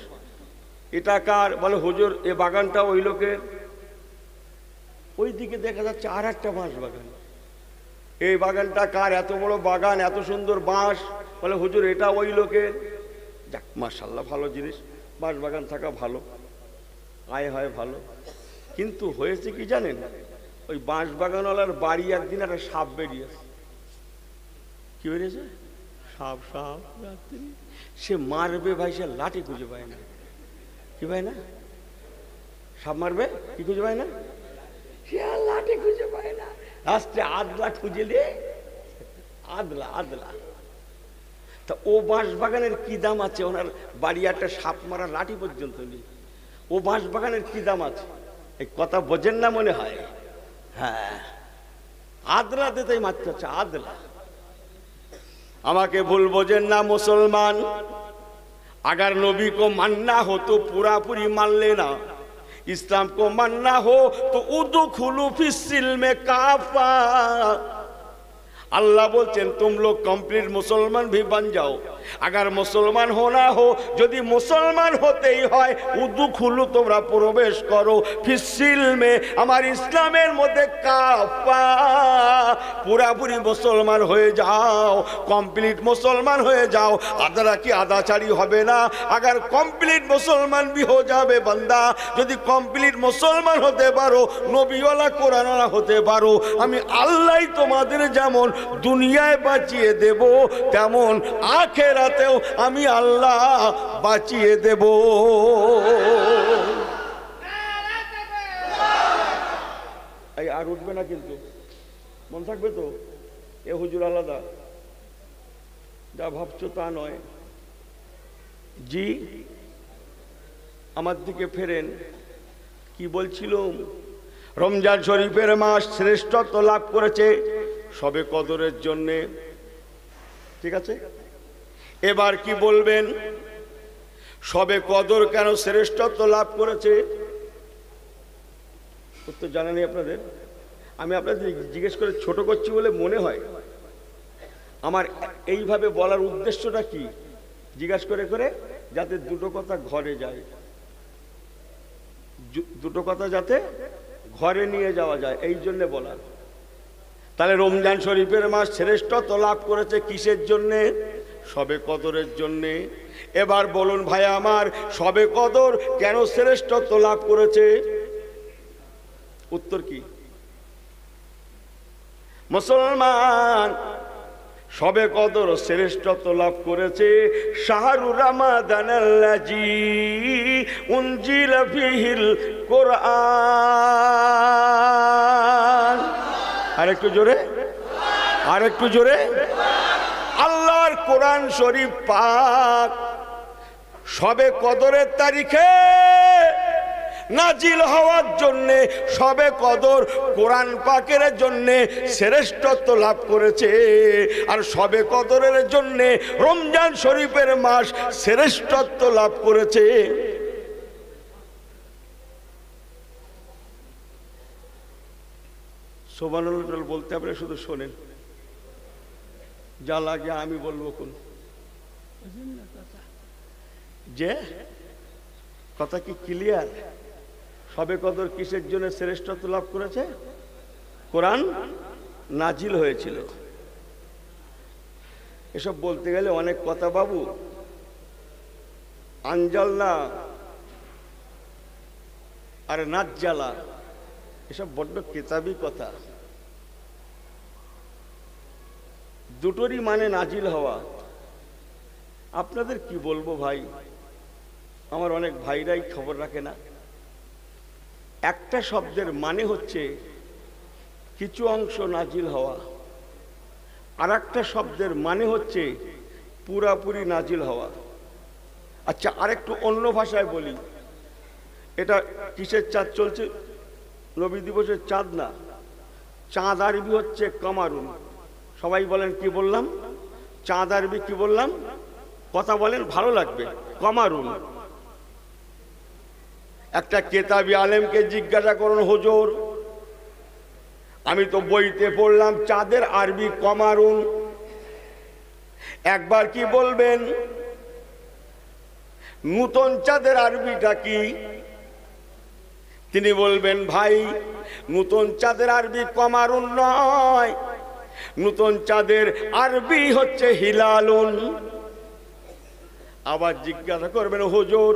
এটা কার? বলে হুজুর এ বাগানটা ওই লোকের। ওই দিকে দেখা যাচ্ছে আর একটা বাঁশবাগান। এই বাগানটা কার? এত বড় বাগান, এত সুন্দর বাঁশ। বলে হুজুর এটা ওই লোকের। যাক, মাশাআল্লাহ, ভালো জিনিস, বাঁশবাগান থাকা ভালো, আয় হয় ভালো। কিন্তু হয়েছে কি জানেন? ওই বাঁশবাগানওয়ালার বাড়ি একদিন একটা সাপ বেরিয়েছে। কি বেরিয়েছে? সাপ। সাপ রাত্রি সে মারবে ভাই, সে লাঠি খুঁজে পায় না। কি পায় না? সাপ মারবে, কি খুঁজে পায় না? সে আর লাঠি খুঁজে পায় না। রাস্তায় আদলা খুঁজে লে, আদলা আদলা। তা ও বাঁশবাগানের কি দাম আছে? ওনার বাড়ি একটা সাপ মারা লাঠি পর্যন্ত নেই। ও বাঁশবাগানের কি দাম আছে? এই কথা বোঝেন না মনে হয়? হ্যাঁ, আদলা দিতেই মারতে হচ্ছে, আদলা। আমাকে ভুল বোঝেন না মুসলমান। अगर नबी को मानना हो तो पूरा पूरी मान लेना, इस्लाम को मानना हो तो उदखुलू फिस्सिल्म काफा। अल्लाह बोलছেন तुम लोग कंप्लीट मुसलमान भी बन जाओ। अगर मुसलमान होना हो, यदि मुसलमान होते ही है उदखुलू তোমরা প্রবেশ করো ফিসিলমে, আমার ইসলামের মধ্যে কাফা, পুরাপুরি মুসলমান হয়ে যাও, কমপ্লিট মুসলমান হয়ে যাও। আদারা কি আদাচারী হবে না? अगर কমপ্লিট মুসলমান भी हो যাবে বান্দা, যদি কমপ্লিট মুসলমান হতে পারো, নবীওয়ালা কোরআনওয়ালা হতে পারো, আমি আল্লাহই তোমাদের যেমন দুনিয়ায় বাঁচিয়ে দেব, তেমন আখেরাতেও আমি আল্লাহ বাঁচিয়ে দেব। এই আর উঠবে না কিন্তু, মন থাকবে তো? এ হুজুর আলাদা, যা ভাবছো তা নয়। জি, আমার দিকে ফেরেন। কি বলছিলাম? রমজান শরীফের মাস শ্রেষ্ঠত্ব লাভ করেছে সবে কদরের জন্যে, ঠিক আছে? এবার কি বলবেন? সবে কদর কেন শ্রেষ্ঠত্ব লাভ করেছে? উত্তর জানা নেই আপনাদের। আমি আপনাদের জিজ্ঞেস করে ছোট করছি বলে মনে হয়। আমার এইভাবে বলার উদ্দেশ্যটা কি? জিজ্ঞাসা করে করে যাতে দুটো কথা ঘরে যায়, দুটো কথা যাতে ঘরে নিয়ে যাওয়া যায়, এই জন্য বলা। তাহলে রমজান শরীফের মাস শ্রেষ্ঠত্ব লাভ করেছে কিসের জন্যে? সবে কদরের জন্যে। এবার বলুন ভাই আমার, সবে কদর কেন শ্রেষ্ঠত্ব লাভ করেছে? উত্তর কি? মুসলমান, সবে কদর শ্রেষ্ঠত্ব লাভ করেছে শাহরু রমাদানাল্লাযী উনজিলা ফীহিল কোরআন। আরেকটু জোরে, আরেকটু জোরে। আল্লাহর কোরআন শরীফ পাক শবে কদরের তারিখে নাজিল হওয়ার জন্যে, শবে কদর কোরআন পাকের জন্যে শ্রেষ্ঠত্ব লাভ করেছে। আর শবে কদরের জন্যে রমজান শরীফের মাস শ্রেষ্ঠত্ব লাভ করেছে। সুবহানাল্লাহ বলতে আপনি শুধু শোনেন, যা লাগে আমি বলবো। কোন যে কথা কি ক্লিয়ার? শবে কদর কিসের জন্য শ্রেষ্ঠত্ব লাভ করেছে? কোরআন নাজিল হয়েছিল। এসব বলতে গেলে অনেক কথা বাবু। আনজালনা আর নাজ্জালা এসব বড্ড কিতাবি কথা। দুটোরই মানে নাজিল হওয়া। আপনাদের কি বলবো ভাই, আমার অনেক ভাইরাই খবর রাখে না। একটা শব্দের মানে হচ্ছে কিছু অংশ নাজিল হওয়া, আর একটা শব্দের মানে হচ্ছে পুরাপুরি নাজিল হওয়া। আচ্ছা, আরেকটু অন্য ভাষায় বলি, এটা কিসের চাঁদ চলছে? নবী দিবসের চাঁদ না, চাঁদ আরবি হচ্ছে কামারুন। সবাই বলেন কি বললাম? চাঁদ আরবি কি বললাম? কথা বলেন, ভালো লাগবে। কামারুন। একটা কেতাবি আলেমকে জিজ্ঞাসা করুন, হুজুর আমি তো বইতে পড়লাম চাঁদের আরবি কামারুন, একবার কি বলবেন নূতন চাঁদের আরবিটা কি? তিনি বলবেন, ভাই নূতন চাঁদের আরবি কামারুন নয়, নূতন চাঁদের আরবি হচ্ছে হিলালুন। আবার জিজ্ঞাসা করবেন, হুজুর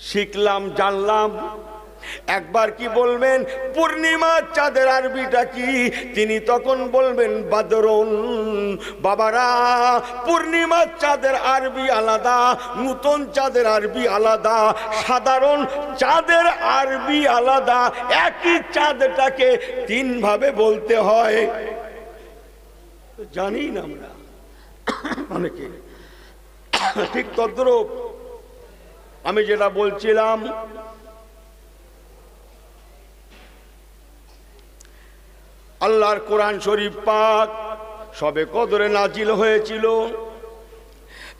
শিখলাম জানলাম, একবার কি বলবেন পূর্ণিমা চাঁদের আরবিটা কি? তিনি তখন বলবেন বাদরুন। বাবারা, পূর্ণিমা চাঁদের আরবি আলাদা, নূতন চাঁদের আরবি আলাদা, সাধারণ চাঁদের আরবি আলাদা। একই চাঁদটাকে তিন ভাবে বলতে হয়, জানি না আমরা অনেকে। ঠিক তদ্রূপ আমি যেটা বলছিলাম, আল্লাহর কোরআন শরীফ পাক শবে কদরে নাজিল হয়েছিল।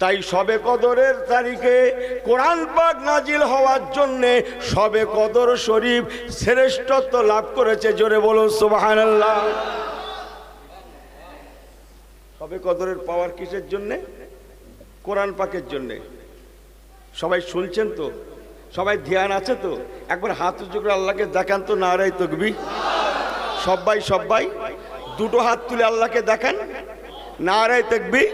তাই শবে কদরের তারিখে কোরআন পাক নাজিল হওয়ার জন্যে শবে কদর শরীফ শ্রেষ্ঠত্ব লাভ করেছে। জোরে বলুন সুবহানাল্লাহ। শবে কদরের পাওয়ার কিসের জন্যে? কোরআন পাকের জন্যে। সবাই শুনছেন তো? সবাই ধ্যান আছে তো? একবার হাত উঁচু করে আল্লাহকে দেখান তো, নারায়ে তাকবীর। সবাই সবাই দুটো হাত তুলে আল্লাহকে দেখান, নারায়ে তাকবীর।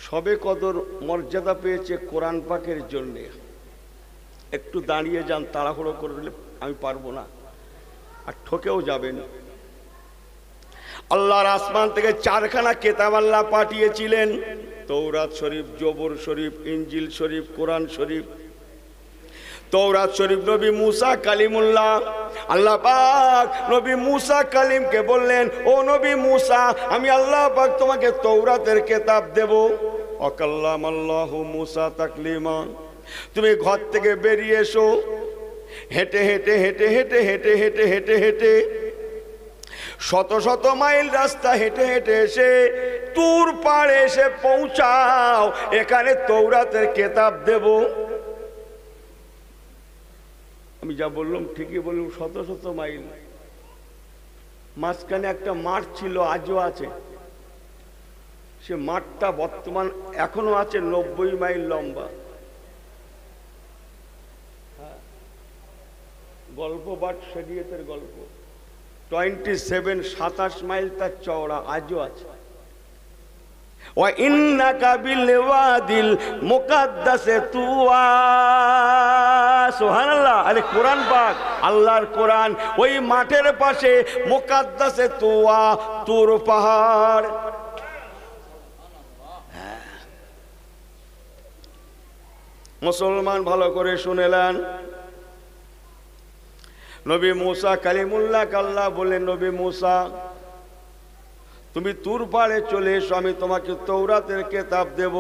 শবে কদর মর্যাদা পেয়েছে কোরআন পাকের জন্যে। একটু দাঁড়িয়ে যান, তাড়াহুড়ো করলে আমি পারবো না, আর ঠকেও যাবেন। আল্লাহর আসমান থেকে চারখানা কেতাব আল্লাহ পাঠিয়েছিলেন, তৌরাত শরীফ, জবর শরীফ, ইনজিল শরীফ, কোরআন শরীফ। তৌরাত শরীফ নবী মুসা কালিমুল্লাহ, আল্লাহ পাক নবী মুসা কালিমকে বললেন, ও নবী মুসা, আমি আল্লাহ পাক তোমাকে তৌরাতের কেতাব দেব। অকাল্লামাল্লাহু মুসা তাকলিমা। তুমি ঘর থেকে বেরিয়ে এসো, হেঁটে হেঁটে হেঁটে হেঁটে হেঁটে হেঁটে হেঁটে হেঁটে শত শত মাইল রাস্তা হেঁটে হেঁটে এসে তুর পাড়ে এসে পৌঁছাও, এখানে তৌরাতের কেতাব দেব। আমি যা বললাম ঠিকই বললাম, শত শত মাইল। মাঝখানে একটা মাঠ ছিল, আজও আছে। সে মাঠটা বর্তমান এখনো আছে, 90 মাইল লম্বা। গল্প বাট শরীয়তের গল্প। 27 মাইল তার চওড়া, আজও আছে। ওয়া ইন্নাকা বিল ওয়াদিল মুকাদ্দাসে তুয়া। সুবহানাল্লাহ। আরে কোরআন পাক, আল্লাহর কোরআন, ওই মাঠের পাশে মুকাদ্দাসে তুয়া, তুর পাহাড়। মুসলমান ভালো করে শুনেলেন, নবী মুসা কালিমুল্লাহ আল্লাহ বললেন, নবী মুসা তুমি তুর পাড়ে চলে এসো, আমি তোমাকে তৌরাতের কিতাব দেব।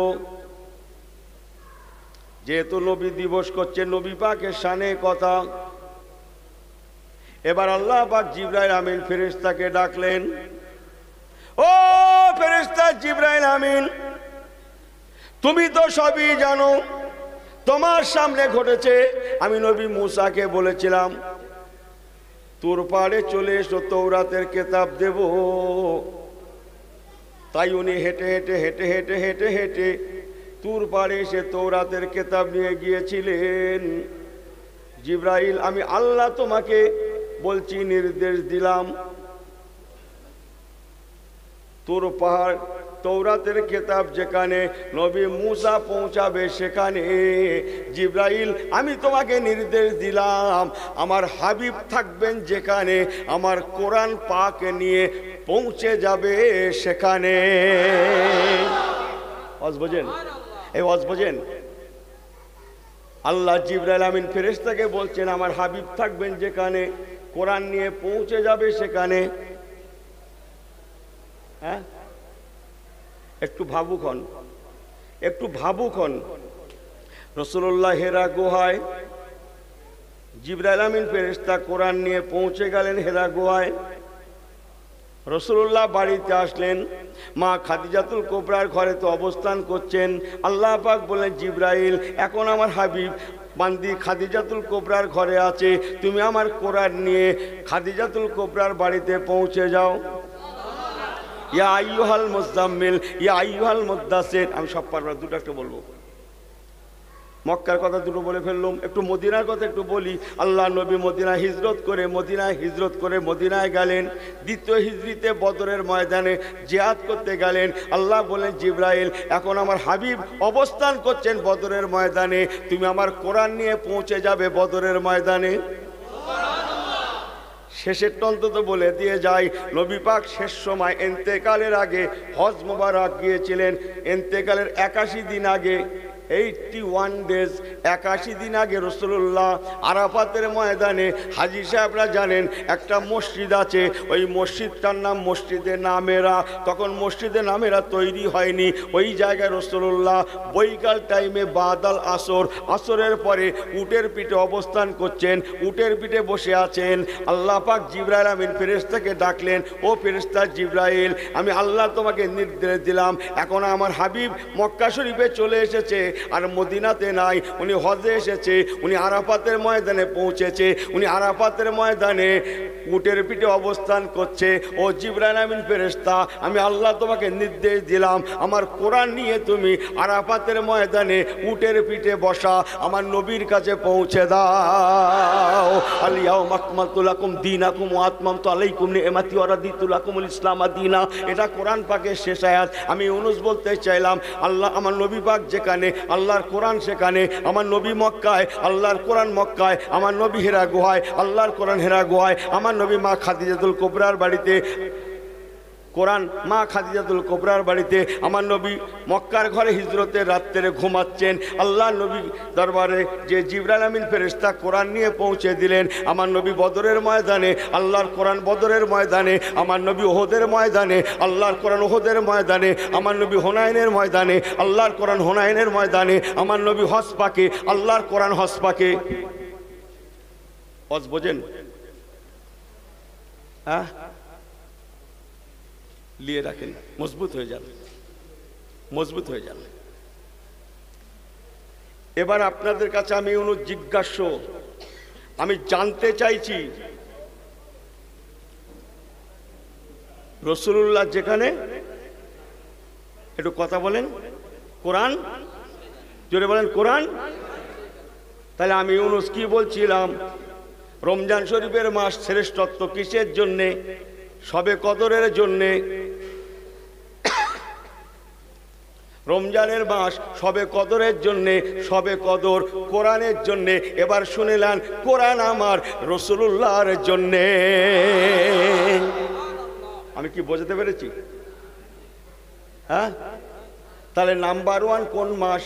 যেহেতু নবী দিবস করছে, নবী পাকের শানে কথা। এবার আল্লাহ পাক জিবরাইল আমিন ফেরেশতাকে ডাকলেন, ও ফেরেশতা জিবরাইল আমিন, তুমি তো সবই জানো, তোমার সামনে ঘটেছে। আমি নবী মুসাকে বলেছিলাম তুর পাড়ে চলে এসো, তৌরাতের কিতাব দেব। তাই উনি হেঁটে হেঁটে হেঁটে হেঁটে হেঁটে হেঁটে তুর পাড়ে এসে তৌরাতের কিতাব নিয়ে গিয়েছিলেন। জিবরাইল, আমি আল্লাহ তোমাকে বলছি, নির্দেশ দিলাম তুর পাহাড় তৌরাতের কিতাব যেখানে নবী মুসা পৌঁছাবে সেখানে। জিবরাইল, আমি তোমাকে নির্দেশ দিলাম আমার হাবিব থাকবেন যেখানে, আমার কোরআন পাক নিয়ে পৌঁছে যাবে সেখানে। ওয়াজ বোঝেন? এই ওয়াজ বোঝেন? আল্লাহ জিবরাইল আমিন ফেরেশতাকে বলছেন আমার হাবিব থাকবেন যেখানে, কোরআন নিয়ে পৌঁছে যাবে সেখানে। হ্যাঁ, একটু ভাবুক হন, একটু ভাবুক হন। রাসূলুল্লাহ হেরা গুহায়, জিবরাইল আমিন ফেরেশতা কোরআন নিয়ে পৌঁছে গেলেন হেরা গুহায়। রাসূলুল্লাহ বাড়িতে আসলেন, মা খাদিজাতুল কুবরার ঘরে তো অবস্থান করছেন। আল্লাহ পাক বলেন, জিবরাইল, এখন আমার হাবিব বান্দি খাদিজাতুল কুবরার ঘরে আছে, তুমি আমার কোরআন নিয়ে খাদিজাতুল কুবরার বাড়িতে পৌঁছে যাও। ইয়া আইয়ুহাল মুজাম্মিল ইয়া আইয়ুহাল মুদ্দাসির। আমি সব পারবো, দুটো একটা বলবো। মক্কার কথা দুটো বলে ফেললাম, একটু মদিনার কথা একটু বলি। আল্লাহ নবী মদিনায় হিজরত করে মদিনায় গেলেন। দ্বিতীয় হিজরিতে বদরের ময়দানে জিহাদ করতে গেলেন। আল্লাহ বলেন, জিবরাইল, এখন আমার হাবিব অবস্থান করছেন বদরের ময়দানে, তুমি আমার কোরআন নিয়ে পৌঁছে যাবে বদরের ময়দানে। শেষের অন্তত বলে দিয়ে যায়, নবী পাক শেষ সময় ইন্তেকালের আগে হজ মোবারক গিয়েছিলেন। ইন্তেকালের 81 দিন আগে, 81 ডেজ, 81 দিন আগে রাসূলুল্লাহ আরাফাতের ময়দানে, হাজী সাহেবরা জানেন একটা মসজিদ আছে, ওই মসজিদটার নাম মসজিদে নামেরা। তখন মসজিদে নামেরা তৈরি হয়নি। ওই জায়গায় রাসূলুল্লাহ বৈকাল টাইমে বাদাল আসরের পরে উটের পিঠে অবস্থান করছেন, উটের পিঠে বসে আছেন। আল্লাহ পাক জিবরাইল আমিন ফেরেশতাকে ডাকলেন, ও ফেরেশতা জিবরাইল, আমি আল্লাহ তোমাকে নির্দেশ দিলাম, এখন আমার হাবিব মক্কা শরীফে চলে এসেছে, আর মদিনাতে নাই। উনি হজে এসেছে, উনি আরাফাতের ময়দানে পৌঁছেছে, উনি আরাফাতের ময়দানে উটের পিঠে অবস্থান করছে। ও জিবরাইল আমিন ফেরেশতা, আমি আল্লাহ তোমাকে নির্দেশ দিলাম আমার কোরআন নিয়ে তুমি আরাফাতের ময়দানে উটের পিঠে বসা আমার নবীর কাছে পৌঁছে দাও। আল-ইয়াউমা আকমালতু লাকুম দীনাকুম ওয়া আতমামতু আলাইকুম নি'মাতি ওয়া রাদিতু লাকুমুল ইসলাম দীনা। এটা কোরআন পাকের শেষ আয়াত। আমি ইউনূস বলতে চাইলাম, আল্লাহ আমার নবী পাক যেখানে, আল্লাহর কোরআন সেখানে। আমার নবী মক্কায়, আল্লাহর কোরআন মক্কায়। আমার নবী হেরা গুহায়, আল্লাহর কোরআন হেরা গুহায়। আমার নবী মা খাদিজাতুল কুবরার বাড়িতে কোরআন, মা খাদিজাতুল কুবরার বাড়িতে। আমার নবী মক্কার ঘরে হিজরতের রাত্রে ঘুমাচ্ছেন। আল্লাহ নবী দরবারে যে জিবরাইল আমিন ফেরেশতা কোরআন নিয়ে পৌঁছে দিলেন। আমার নবী বদরের ময়দানে, আল্লাহর কোরআন বদরের ময়দানে। আমার নবী ওহদের ময়দানে, আল্লাহর কোরআন ওহদের ময়দানে। আমার নবী হুনাইনের ময়দানে, আল্লাহর কোরআন হুনাইনের ময়দানে। আমার নবী হজ পাকে, আল্লাহর কোরআন হজ পাকে। হজ বোঝেন? হ্যাঁ, লিয়ে রাখেন, মজবুত হয়ে যান, মজবুত হয়ে যান। এবার আপনাদের কাছে আমি জিজ্ঞাস্য, আমি জানতে চাইছি, রাসূলুল্লাহ যেখানে, একটু কথা বলেন, কোরআন জোরে বলেন, কোরআন। তাহলে আমি ইউনূস কি বলছিলাম? রমজান শরীফের মাস শ্রেষ্ঠত্ব কিসের জন্যে? শবে কদরের জন্যে। রমজানের মাস শবে কদরের জন্যে, শবে কদর কোরআনের জন্যে। এবার শুনিলেন, কোরআন আমার রাসূলুল্লাহর জন্যে। আমি কি বোঝাতে পেরেছি? হ্যাঁ, তাহলে নাম্বার 1 কোন মাস?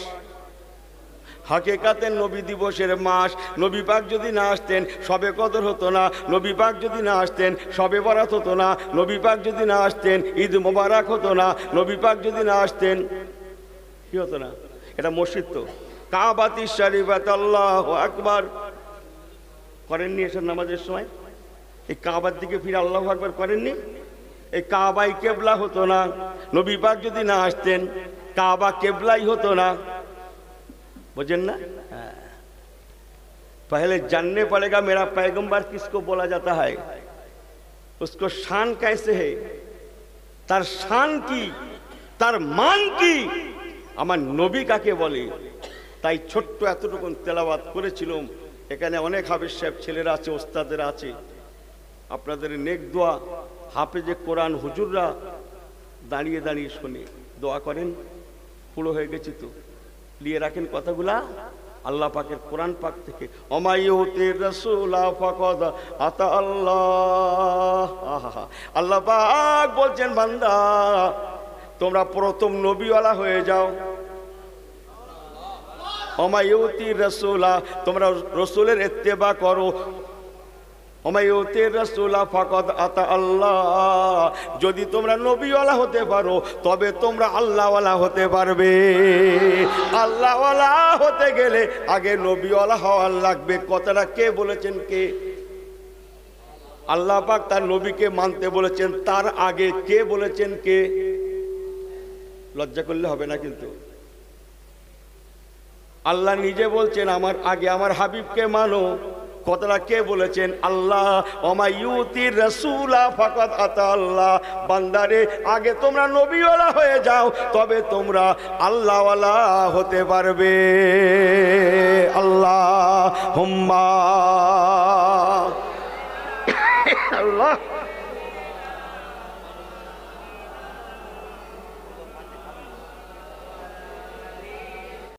হাকিকাতে নবী দিবসের মাস। নবী পাক যদি না আসতেন শবে কদর হতো না, নবী পাক যদি না আসতেন শবে বরাত হতো না, নবী পাক যদি না আসতেন ঈদ মোবারক হতো না, নবী পাক যদি না আসতেন কি হতো না? এটা মসজিদ তো, কাবাতি শরীফাত আল্লাহু আকবার করেননি এসব নামাজের সময়? এই কাবার দিকে ফিরে আল্লাহু আকবার করেননি? এই কাবাই কেবলা হতো না, নবী পাক যদি না আসতেন কাবা কেবলাই হতো না। बुझेन ना? पहले जानने पड़ेगा मेरा पैगंबर किसको बोला जाता है, उसको शान कैसे है, तार शान की तार मान की, আমার নবী কাকে বলে। তাই ছোট্ট এতটুকু তেলাওয়াত করেছিলাম। এখানে অনেক হাফেজ সাহেব ছেলেরা আছে, ওস্তাদেরা আছে, আপনাদের নেক দোয়া হাফেজে কোরআন হুজুররা দাঁড়িয়ে দাঁড়িয়ে শুনে দোয়া করেন। পুরো হয়ে গেছি তো, লিয়ে রাখেন কথাগুলা আল্লাহ পাকের কোরআন পাক থেকে। অমায়ুতির রাসূলা ফাকাদ আতা আল্লাহ। আল্লাহ পাক বলছেন বান্দা তোমরা প্রথম নবীওয়ালা হয়ে যাও। অমায়ুতির রাসূলা, তোমরা রাসূলের ইত্তেবা করো। অমায়ুতির রাসূলা ফাকাদ আতা আল্লাহ, যদি তোমরা নবীওয়ালা হতে পারো তবে তোমরা আল্লাহওয়ালা হতে পারবে। আল্লাহওয়ালা হতে গেলে আগে নবীওয়ালা হওয়া লাগবে। কথাটা কে বলেছেন? কে? আল্লাহ পাক তার নবীকে মানতে বলেছেন, তার আগে কে বলেছেন? কে? লজ্জা করলে হবে না কিন্তু। আল্লাহ নিজে বলছেন আমার আগে আমার হাবিবকে মানো। কথাটা কে বলেছেন? আল্লাহ। অমায়ুতির রাসূলা ফাকাদ আতা আল্লাহ, বান্দারে আগে তোমরা নবীওয়ালা হয়ে যাও তবে তোমরা আল্লাহওয়ালা হতে পারবে। আল্লাহুম্মা আল্লাহ